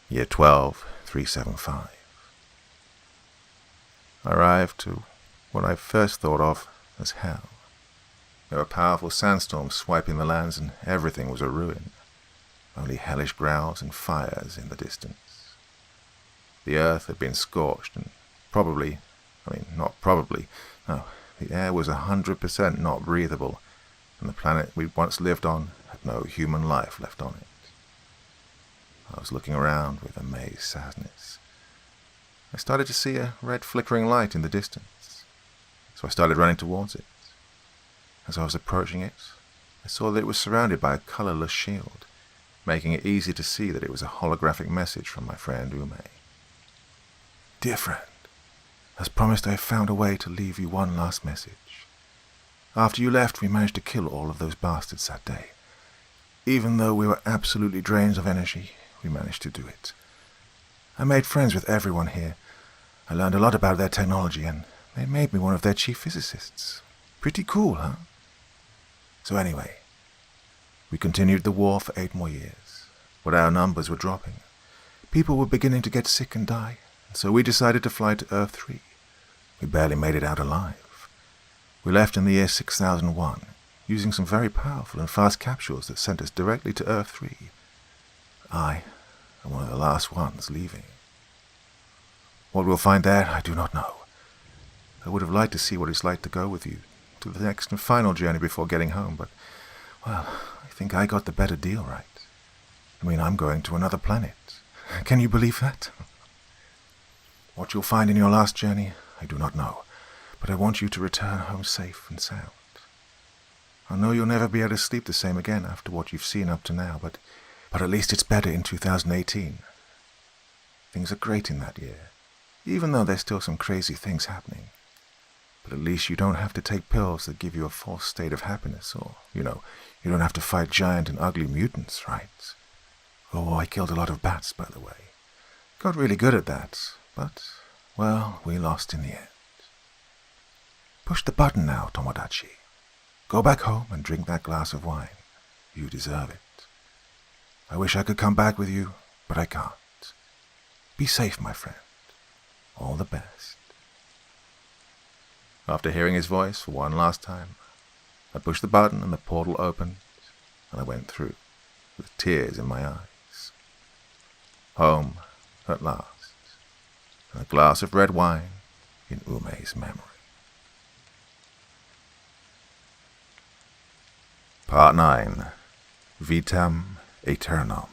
Year 12, 375. I arrived to what I first thought of as hell. There were powerful sandstorms swiping the lands, and everything was a ruin. Only hellish growls and fires in the distance. The earth had been scorched, and the air was 100% not breathable, and the planet we'd once lived on had no human life left on it. I was looking around with amazed sadness. I started to see a red flickering light in the distance, so I started running towards it. As I was approaching it, I saw that it was surrounded by a colorless shield, making it easy to see that it was a holographic message from my friend Ume. Dear friend, as promised, I have found a way to leave you one last message. After you left, we managed to kill all of those bastards that day. Even though we were absolutely drained of energy, we managed to do it. I made friends with everyone here. I learned a lot about their technology, and they made me one of their chief physicists. Pretty cool, huh? So anyway, we continued the war for 8 more years, but our numbers were dropping. People were beginning to get sick and die, and so we decided to fly to Earth 3. We barely made it out alive. We left in the year 6001, using some very powerful and fast capsules that sent us directly to Earth 3. I am one of the last ones leaving. What we'll find there, I do not know. I would have liked to see what it's like to go with you to the next and final journey before getting home, but, well, I think I got the better deal right. I'm going to another planet. Can you believe that? What you'll find in your last journey, I do not know, but I want you to return home safe and sound. I know you'll never be able to sleep the same again after what you've seen up to now, but at least it's better in 2018. Things are great in that year, even though there's still some crazy things happening. But at least you don't have to take pills that give you a false state of happiness, or, you don't have to fight giant and ugly mutants, right? Oh, I killed a lot of bats, by the way. Got really good at that, but, well, we lost in the end. Push the button now, Tomodachi. Go back home and drink that glass of wine. You deserve it. I wish I could come back with you, but I can't. Be safe, my friend. All the best. After hearing his voice for one last time, I pushed the button and the portal opened, and I went through, with tears in my eyes. Home, at last, and a glass of red wine in Ume's memory. Part 9. Vitam Aeternam.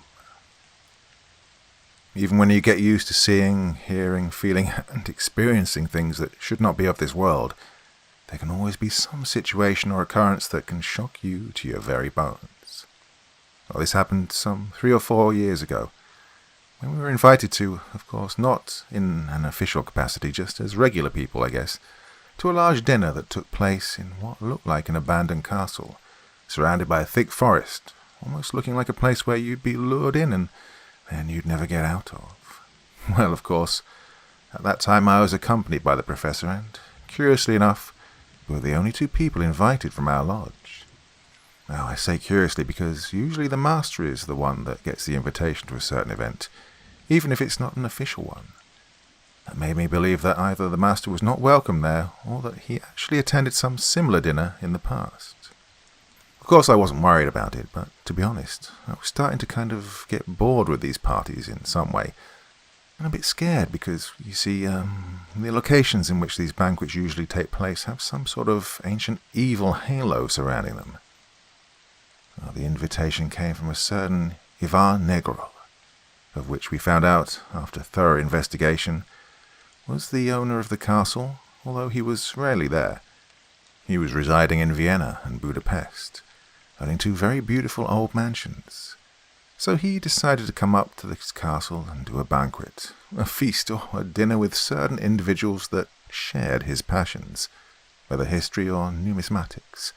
Even when you get used to seeing, hearing, feeling, and experiencing things that should not be of this world, there can always be some situation or occurrence that can shock you to your very bones. Well, this happened some 3 or 4 years ago, when we were invited to, of course, not in an official capacity, just as regular people, I guess, to a large dinner that took place in what looked like an abandoned castle, surrounded by a thick forest, almost looking like a place where you'd be lured in and then you'd never get out of. Well, of course, at that time I was accompanied by the professor, and, curiously enough, we were the only 2 people invited from our lodge. Now, I say curiously because usually the master is the one that gets the invitation to a certain event, even if it's not an official one. That made me believe that either the master was not welcome there, or that he actually attended some similar dinner in the past. Of course, I wasn't worried about it, but to be honest, I was starting to kind of get bored with these parties in some way, and a bit scared because, you see, the locations in which these banquets usually take place have some sort of ancient evil halo surrounding them. Well, the invitation came from a certain Ivan Negro, of which we found out, after thorough investigation, was the owner of the castle, although he was rarely there. He was residing in Vienna and Budapest, owning 2 very beautiful old mansions. So he decided to come up to this castle and do a banquet, a feast or a dinner with certain individuals that shared his passions, whether history or numismatics,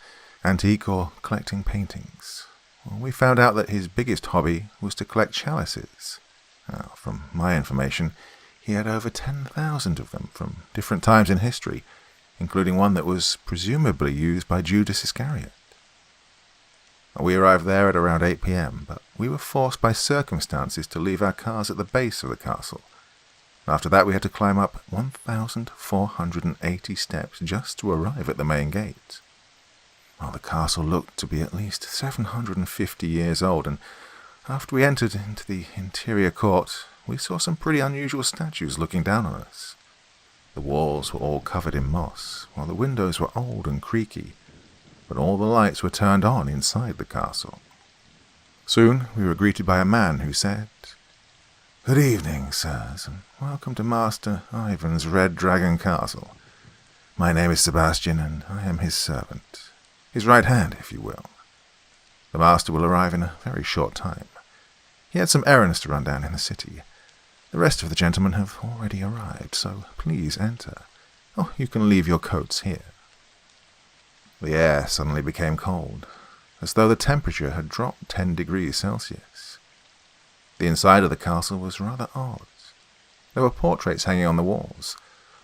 antique or collecting paintings. Well, we found out that his biggest hobby was to collect chalices. Now, from my information, he had over 10,000 of them from different times in history, including one that was presumably used by Judas Iscariot. We arrived there at around 8 p.m, but we were forced by circumstances to leave our cars at the base of the castle. After that we had to climb up 1,480 steps just to arrive at the main gate. Well, the castle looked to be at least 750 years old, and after we entered into the interior court, we saw some pretty unusual statues looking down on us. The walls were all covered in moss, while the windows were old and creaky, but all the lights were turned on inside the castle. Soon we were greeted by a man who said, "Good evening, sirs, and welcome to Master Ivan's Red Dragon Castle. My name is Sebastian, and I am his servant, his right hand, if you will. The master will arrive in a very short time. He had some errands to run down in the city. The rest of the gentlemen have already arrived, so please enter. Oh, you can leave your coats here." The air suddenly became cold, as though the temperature had dropped 10 degrees Celsius. The inside of the castle was rather odd. There were portraits hanging on the walls,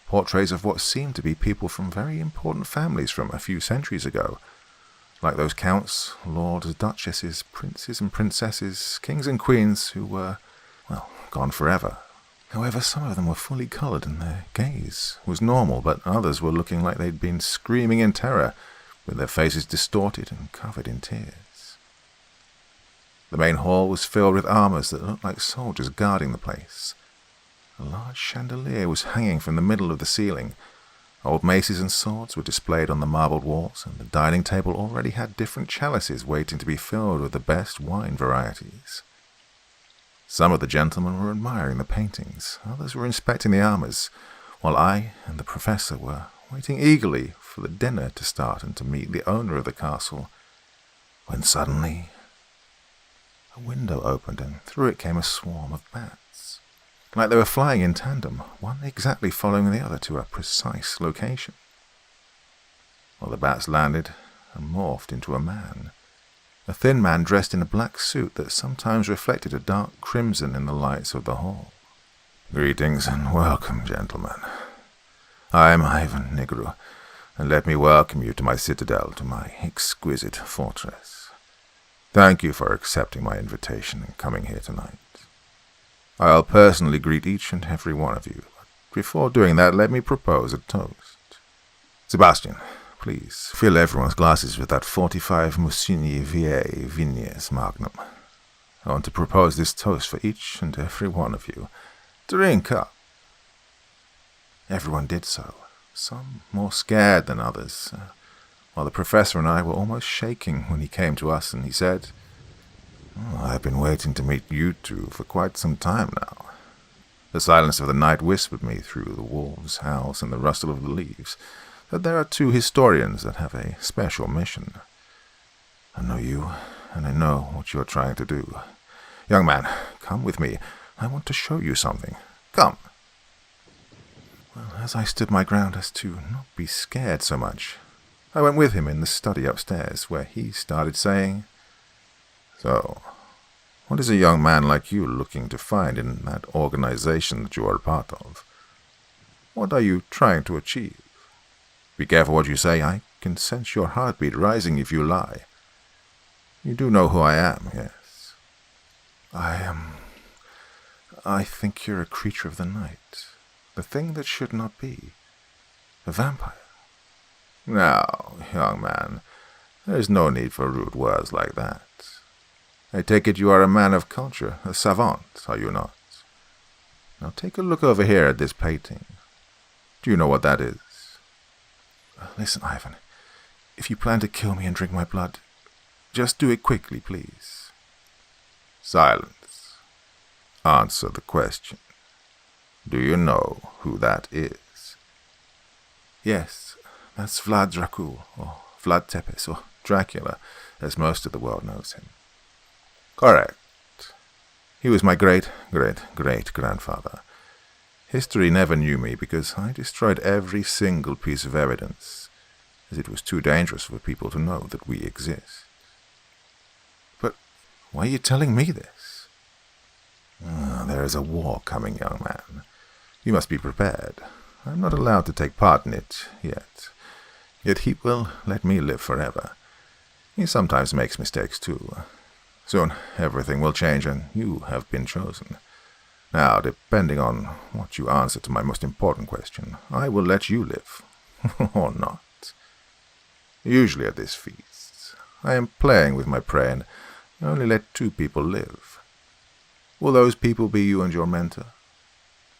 portraits of what seemed to be people from very important families from a few centuries ago, like those counts, lords, duchesses, princes and princesses, kings and queens who were, well, gone forever. However, some of them were fully coloured and their gaze was normal, but others were looking like they'd been screaming in terror, with their faces distorted and covered in tears. The main hall was filled with armours that looked like soldiers guarding the place. A large chandelier was hanging from the middle of the ceiling. Old maces and swords were displayed on the marbled walls, and the dining table already had different chalices waiting to be filled with the best wine varieties. Some of the gentlemen were admiring the paintings, others were inspecting the armours, while I and the professor were waiting eagerly for the dinner to start and to meet the owner of the castle, when suddenly a window opened and through it came a swarm of bats, like they were flying in tandem, one exactly following the other to a precise location. Well, the bats landed and morphed into a man, a thin man dressed in a black suit that sometimes reflected a dark crimson in the lights of the hall. "Greetings and welcome, gentlemen. I am Ivan Negru, and let me welcome you to my citadel, to my exquisite fortress. Thank you for accepting my invitation and coming here tonight. I'll personally greet each and every one of you, but before doing that, let me propose a toast. Sebastian, please fill everyone's glasses with that 45 Musigny Vie Vignes Magnum. I want to propose this toast for each and every one of you. Drink up." Everyone did so, some more scared than others, while the professor and I were almost shaking when he came to us and he said, "I've been waiting to meet you two for quite some time now." The silence of the night whispered me through the wolves' howls and the rustle of the leaves that there are two historians that have a special mission. I know you, and I know what you're trying to do. Young man, come with me. I want to show you something. Come. Well, as I stood my ground as to not be scared so much, I went with him in the study upstairs, where he started saying, "So, what is a young man like you looking to find in that organization that you are a part of? What are you trying to achieve? Be careful what you say. I can sense your heartbeat rising if you lie. You do know who I am, yes?" I think you're a creature of the night. The thing that should not be. A vampire. Now, young man, there is no need for rude words like that. I take it you are a man of culture, a savant, are you not? Now take a look over here at this painting. Do you know what that is? Listen, Ivan, if you plan to kill me and drink my blood, just do it quickly, please. Silence. Answer the question. Do you know who that is? Yes, that's Vlad Dracul, or Vlad Tepes, or Dracula, as most of the world knows him. Correct. He was my great-great-great-grandfather. History never knew me because I destroyed every single piece of evidence, as it was too dangerous for people to know that we exist. But why are you telling me this? There is a war coming, young man. You must be prepared. I'm not allowed to take part in it yet. Yet he will let me live forever. He sometimes makes mistakes too. Soon everything will change and you have been chosen. Now, depending on what you answer to my most important question, I will let you live. Or not. Usually at this feast, I am playing with my prey and only let two people live. Will those people be you and your mentor?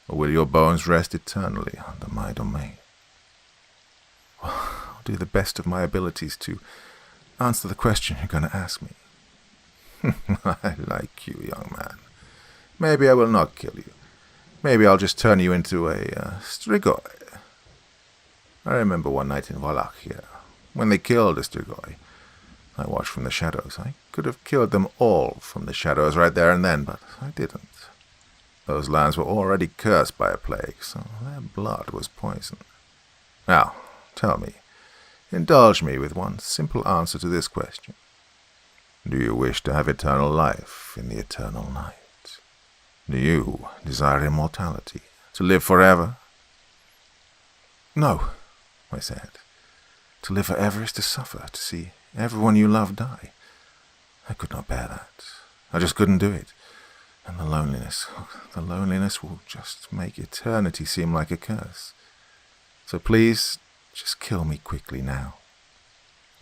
Or will your bones rest eternally under my domain? Well, I'll do the best of my abilities to answer the question you're going to ask me. I like you, young man. Maybe I will not kill you. Maybe I'll just turn you into a strigoi. I remember one night in Wallachia, when they killed a strigoi. I watched from the shadows. I could have killed them all from the shadows right there and then, but I didn't. Those lands were already cursed by a plague, so their blood was poison. Now, tell me, indulge me with one simple answer to this question. Do you wish to have eternal life in the eternal night? Do you desire immortality, to live forever? No, I said. To live forever is to suffer, to see everyone you love die. I could not bear that. I just couldn't do it. And the loneliness will just make eternity seem like a curse. So please, just kill me quickly now.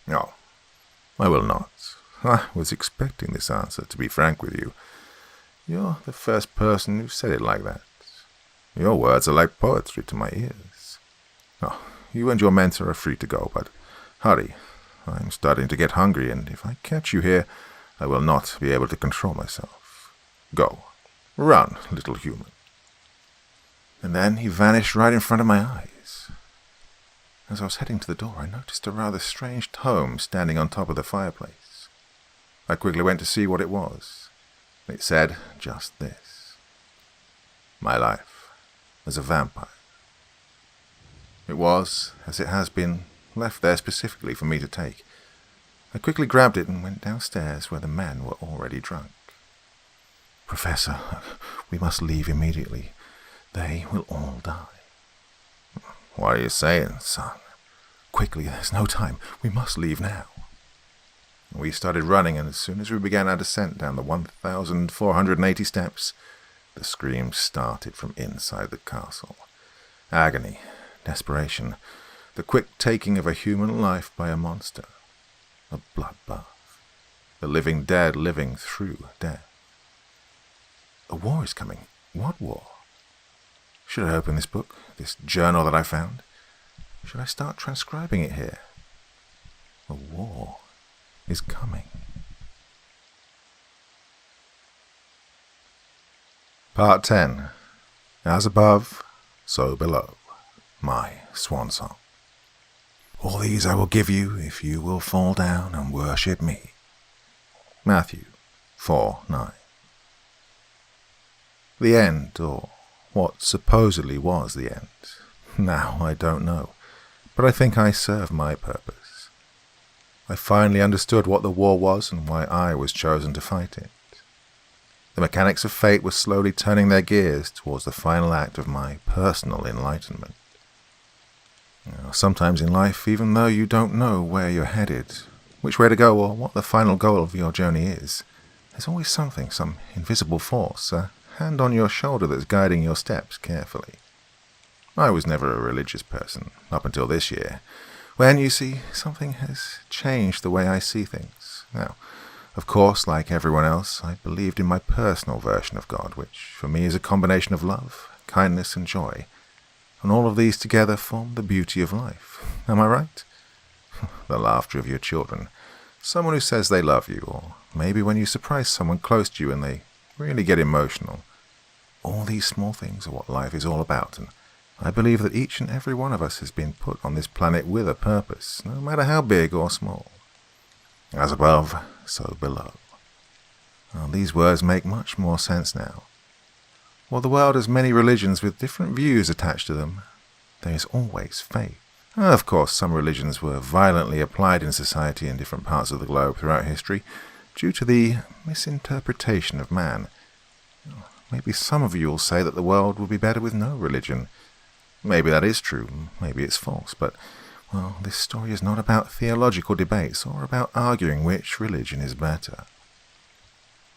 No, I will not. I was expecting this answer, to be frank with you. You're the first person who said it like that. Your words are like poetry to my ears. Oh, you and your mentor are free to go, but hurry. I'm starting to get hungry, and if I catch you here, I will not be able to control myself. Go. Run, little human. And then he vanished right in front of my eyes. As I was heading to the door, I noticed a rather strange tome standing on top of the fireplace. I quickly went to see what it was. It said just this: my life as a vampire. It was, as it has been, left there specifically for me to take. I quickly grabbed it and went downstairs where the men were already drunk. Professor, we must leave immediately. They will all die. What are you saying, son? Quickly, there's no time. We must leave now. We started running, and as soon as we began our descent down the 1,480 steps, the screams started from inside the castle. Agony, desperation, the quick taking of a human life by a monster. A bloodbath. The living dead living through death. A war is coming. What war? Should I open this book, this journal that I found? Should I start transcribing it here? A war is coming. Part 10. As above, so below. My swan song. All these I will give you if you will fall down and worship me. Matthew 4:9. The end, or what supposedly was the end. Now I don't know, but I think I served my purpose. I finally understood what the war was and why I was chosen to fight it. The mechanics of fate were slowly turning their gears towards the final act of my personal enlightenment. Sometimes in life, even though you don't know where you're headed, which way to go, or what the final goal of your journey is, there's always something, some invisible force, a hand on your shoulder that's guiding your steps carefully. I was never a religious person, up until this year, when, you see, something has changed the way I see things. Now, of course, like everyone else, I believed in my personal version of God, which for me is a combination of love, kindness, and joy. And all of these together form the beauty of life. Am I right? The laughter of your children, someone who says they love you, or maybe when you surprise someone close to you and they really get emotional. All these small things are what life is all about, and I believe that each and every one of us has been put on this planet with a purpose, no matter how big or small. As above, so below. Well, these words make much more sense now. While the world has many religions with different views attached to them, there is always faith. Of course, some religions were violently applied in society in different parts of the globe throughout history due to the misinterpretation of man. Maybe some of you will say that the world would be better with no religion. Maybe that is true, maybe it's false, but, well, this story is not about theological debates or about arguing which religion is better.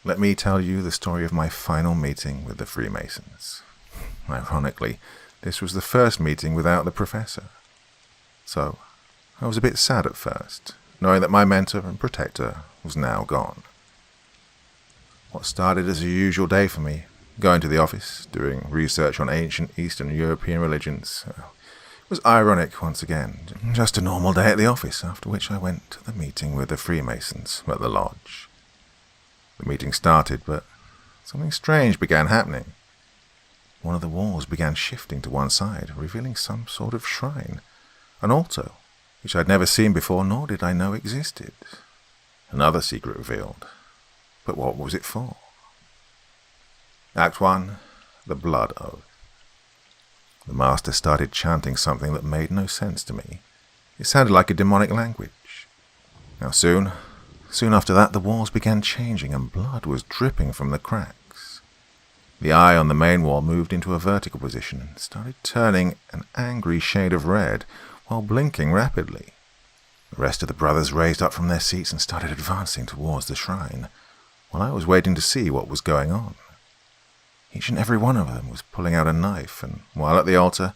Let me tell you the story of my final meeting with the Freemasons. Ironically, this was the first meeting without the professor. So, I was a bit sad at first, knowing that my mentor and protector was now gone. What started as a usual day for me, going to the office, doing research on ancient Eastern European religions, was ironic once again. Just a normal day at the office, after which I went to the meeting with the Freemasons at the lodge. The meeting started, but something strange began happening. One of the walls began shifting to one side, revealing some sort of shrine, an altar, which I'd never seen before, nor did I know existed. Another secret revealed. But what was it for? Act 1. The Blood Oath. The master started chanting something that made no sense to me. It sounded like a demonic language. Now soon after that, the walls began changing and blood was dripping from the cracks. The eye on the main wall moved into a vertical position and started turning an angry shade of red while blinking rapidly. The rest of the brothers raised up from their seats and started advancing towards the shrine, while I was waiting to see what was going on. Each and every one of them was pulling out a knife, and while at the altar,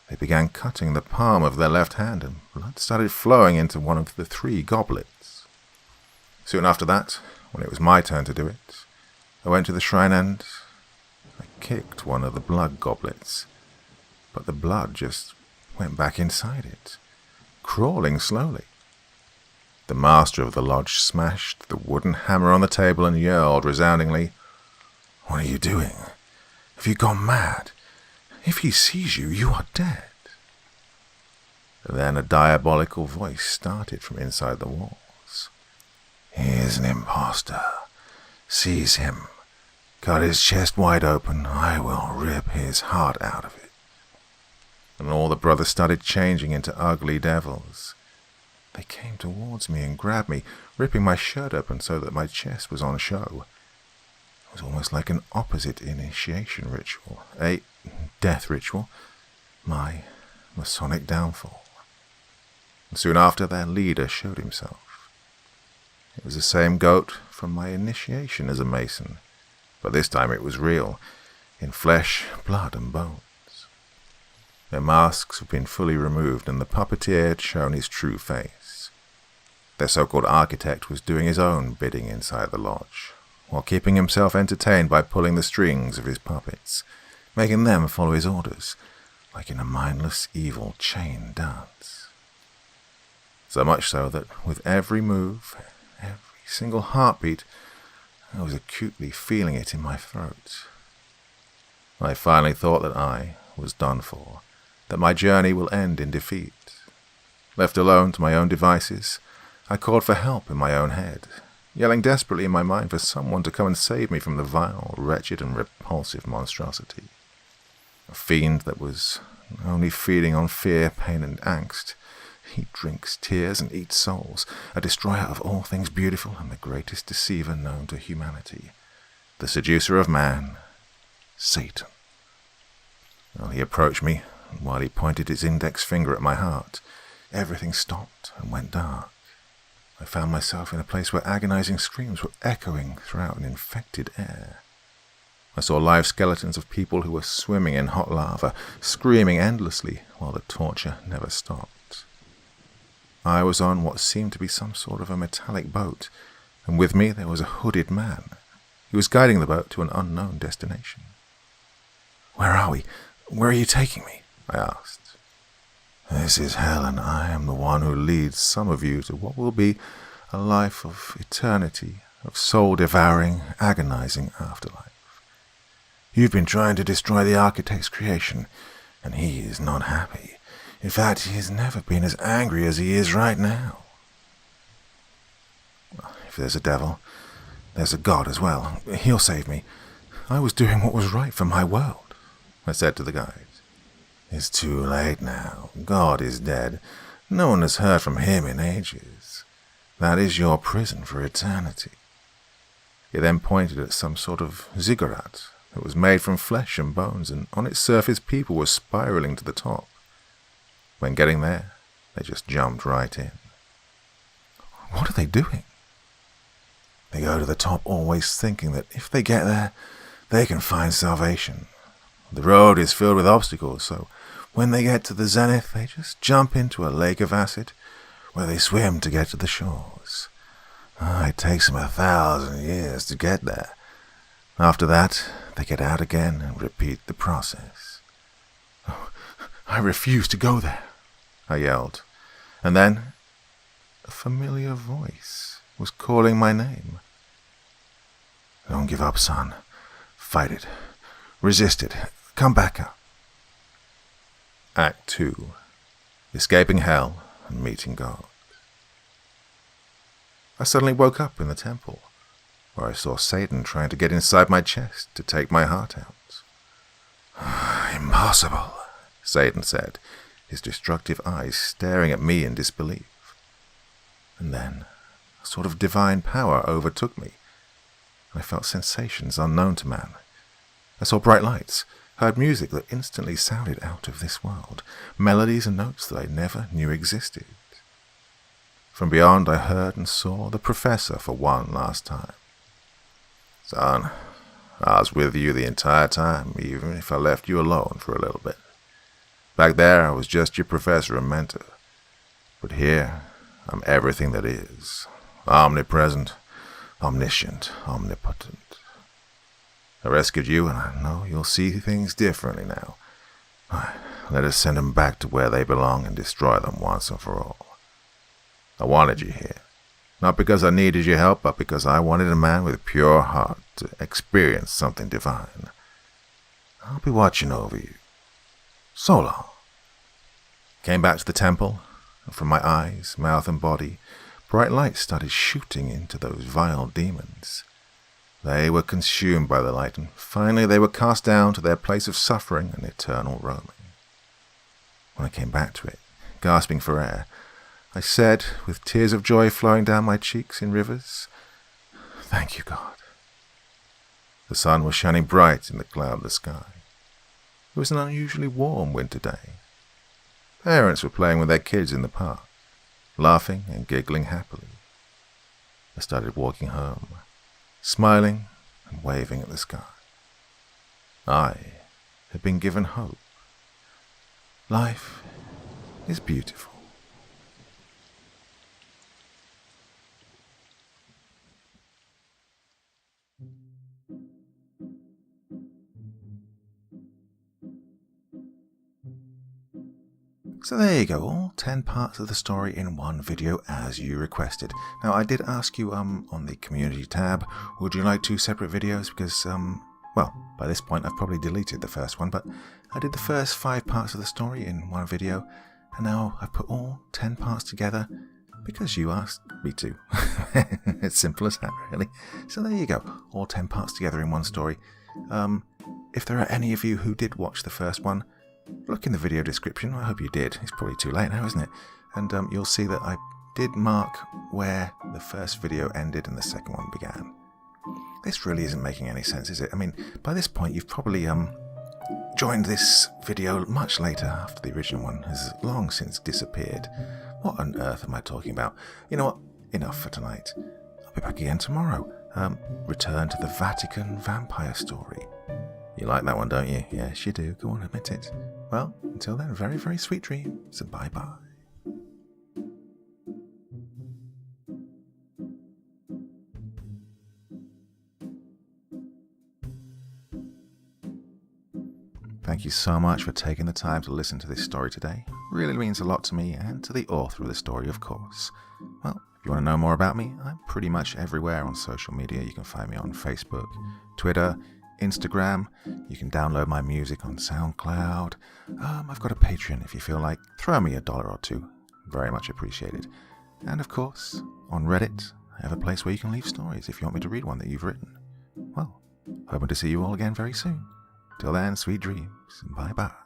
they began cutting the palm of their left hand, and blood started flowing into one of the 3 goblets. Soon after that, when it was my turn to do it, I went to the shrine and I kicked one of the blood goblets, but the blood just went back inside it, crawling slowly. The master of the lodge smashed the wooden hammer on the table and yelled resoundingly, "What are you doing? Have you gone mad? If he sees you, you are dead." Then a diabolical voice started from inside the walls. "He is an impostor. Seize him. Cut his chest wide open. I will rip his heart out of it." And all the brothers started changing into ugly devils. They came towards me and grabbed me, ripping my shirt open so that my chest was on show. It was almost like an opposite initiation ritual, a death ritual, my Masonic downfall. And soon after, their leader showed himself. It was the same goat from my initiation as a Mason, but this time it was real, in flesh, blood, and bones. Their masks had been fully removed, and the puppeteer had shown his true face. Their so-called architect was doing his own bidding inside the lodge, while keeping himself entertained by pulling the strings of his puppets, making them follow his orders, like in a mindless, evil chain dance. So much so that with every move, every single heartbeat, I was acutely feeling it in my throat. I finally thought that I was done for, that my journey will end in defeat. Left alone to my own devices, I called for help in my own head, yelling desperately in my mind for someone to come and save me from the vile, wretched, and repulsive monstrosity. A fiend that was only feeding on fear, pain, and angst. He drinks tears and eats souls, a destroyer of all things beautiful and the greatest deceiver known to humanity. The seducer of man, Satan. Well, he approached me, and while he pointed his index finger at my heart, everything stopped and went dark. I found myself in a place where agonizing screams were echoing throughout an infected air. I saw live skeletons of people who were swimming in hot lava, screaming endlessly while the torture never stopped. I was on what seemed to be some sort of a metallic boat, and with me there was a hooded man. He was guiding the boat to an unknown destination. "Where are we? Where are you taking me?" I asked. "This is hell, and I am the one who leads some of you to what will be a life of eternity, of soul-devouring, agonizing afterlife. You've been trying to destroy the architect's creation, and he is not happy. In fact, he has never been as angry as he is right now. If there's a devil, there's a God as well. He'll save me. I was doing what was right for my world," I said to the guide. "It's too late now. God is dead. No one has heard from him in ages. That is your prison for eternity." He then pointed at some sort of ziggurat that was made from flesh and bones, and on its surface people were spiraling to the top. When getting there, they just jumped right in. "What are they doing?" "They go to the top always thinking that if they get there, they can find salvation. The road is filled with obstacles, so when they get to the zenith, they just jump into a lake of acid where they swim to get to the shores. It takes them 1,000 years to get there. After that, they get out again and repeat the process." "Oh, I refuse to go there," I yelled. And then a familiar voice was calling my name. "Don't give up, son. Fight it. Resist it. Come back up." Act 2. Escaping Hell and Meeting God. I suddenly woke up in the temple, where I saw Satan trying to get inside my chest to take my heart out. "Impossible," Satan said, his destructive eyes staring at me in disbelief. And then a sort of divine power overtook me. I felt sensations unknown to man. I saw bright lights, heard music that instantly sounded out of this world, melodies and notes that I never knew existed. From beyond I heard and saw the professor for one last time. "Son, I was with you the entire time, even if I left you alone for a little bit. Back there I was just your professor and mentor. But here I'm everything that is, omnipresent, omniscient, omnipotent. I rescued you, and I know you'll see things differently now. Let us send them back to where they belong and destroy them once and for all. I wanted you here, not because I needed your help, but because I wanted a man with a pure heart to experience something divine. I'll be watching over you. So long." Came back to the temple, and from my eyes, mouth, and body, bright lights started shooting into those vile demons. They were consumed by the light, and finally they were cast down to their place of suffering and eternal roaming. When I came back to it, gasping for air, I said, with tears of joy flowing down my cheeks in rivers, "Thank you, God." The sun was shining bright in the cloudless sky. It was an unusually warm winter day. Parents were playing with their kids in the park, laughing and giggling happily. I started walking home, smiling and waving at the sky. I had been given hope. Life is beautiful. So there you go, all 10 parts of the story in one video as you requested. Now I did ask you on the community tab, would you like 2 separate videos? Because, well, by this point I've probably deleted the first one, but I did the first 5 parts of the story in one video, And now I've put all 10 parts together because you asked me to. It's simple as that, really. So there you go, all 10 parts together in one story. If there are any of you who did watch the first one, look in the video description. I hope you did. It's probably too late now, isn't it? And you'll see that I did mark where the first video ended and the second one began. This really isn't making any sense, is it? I mean, by this point you've probably joined this video much later after the original one has long since disappeared. What on earth am I talking about? You know what? Enough for tonight. I'll be back again tomorrow. Return to the Vatican vampire story. You like that one, don't you? Yes, you do. Go on, admit it. Well, until then, very, very sweet dreams. Bye-bye. Thank you so much for taking the time to listen to this story today. Really means a lot to me and to the author of the story, of course. Well, if you want to know more about me, I'm pretty much everywhere on social media. You can find me on Facebook, Twitter, Instagram. You can download my music on SoundCloud. I've got a Patreon if you feel like. Throw me $1 or $2. Very much appreciated. And of course, on Reddit, I have a place where you can leave stories if you want me to read one that you've written. Well, hoping to see you all again very soon. Till then, sweet dreams. Bye-bye.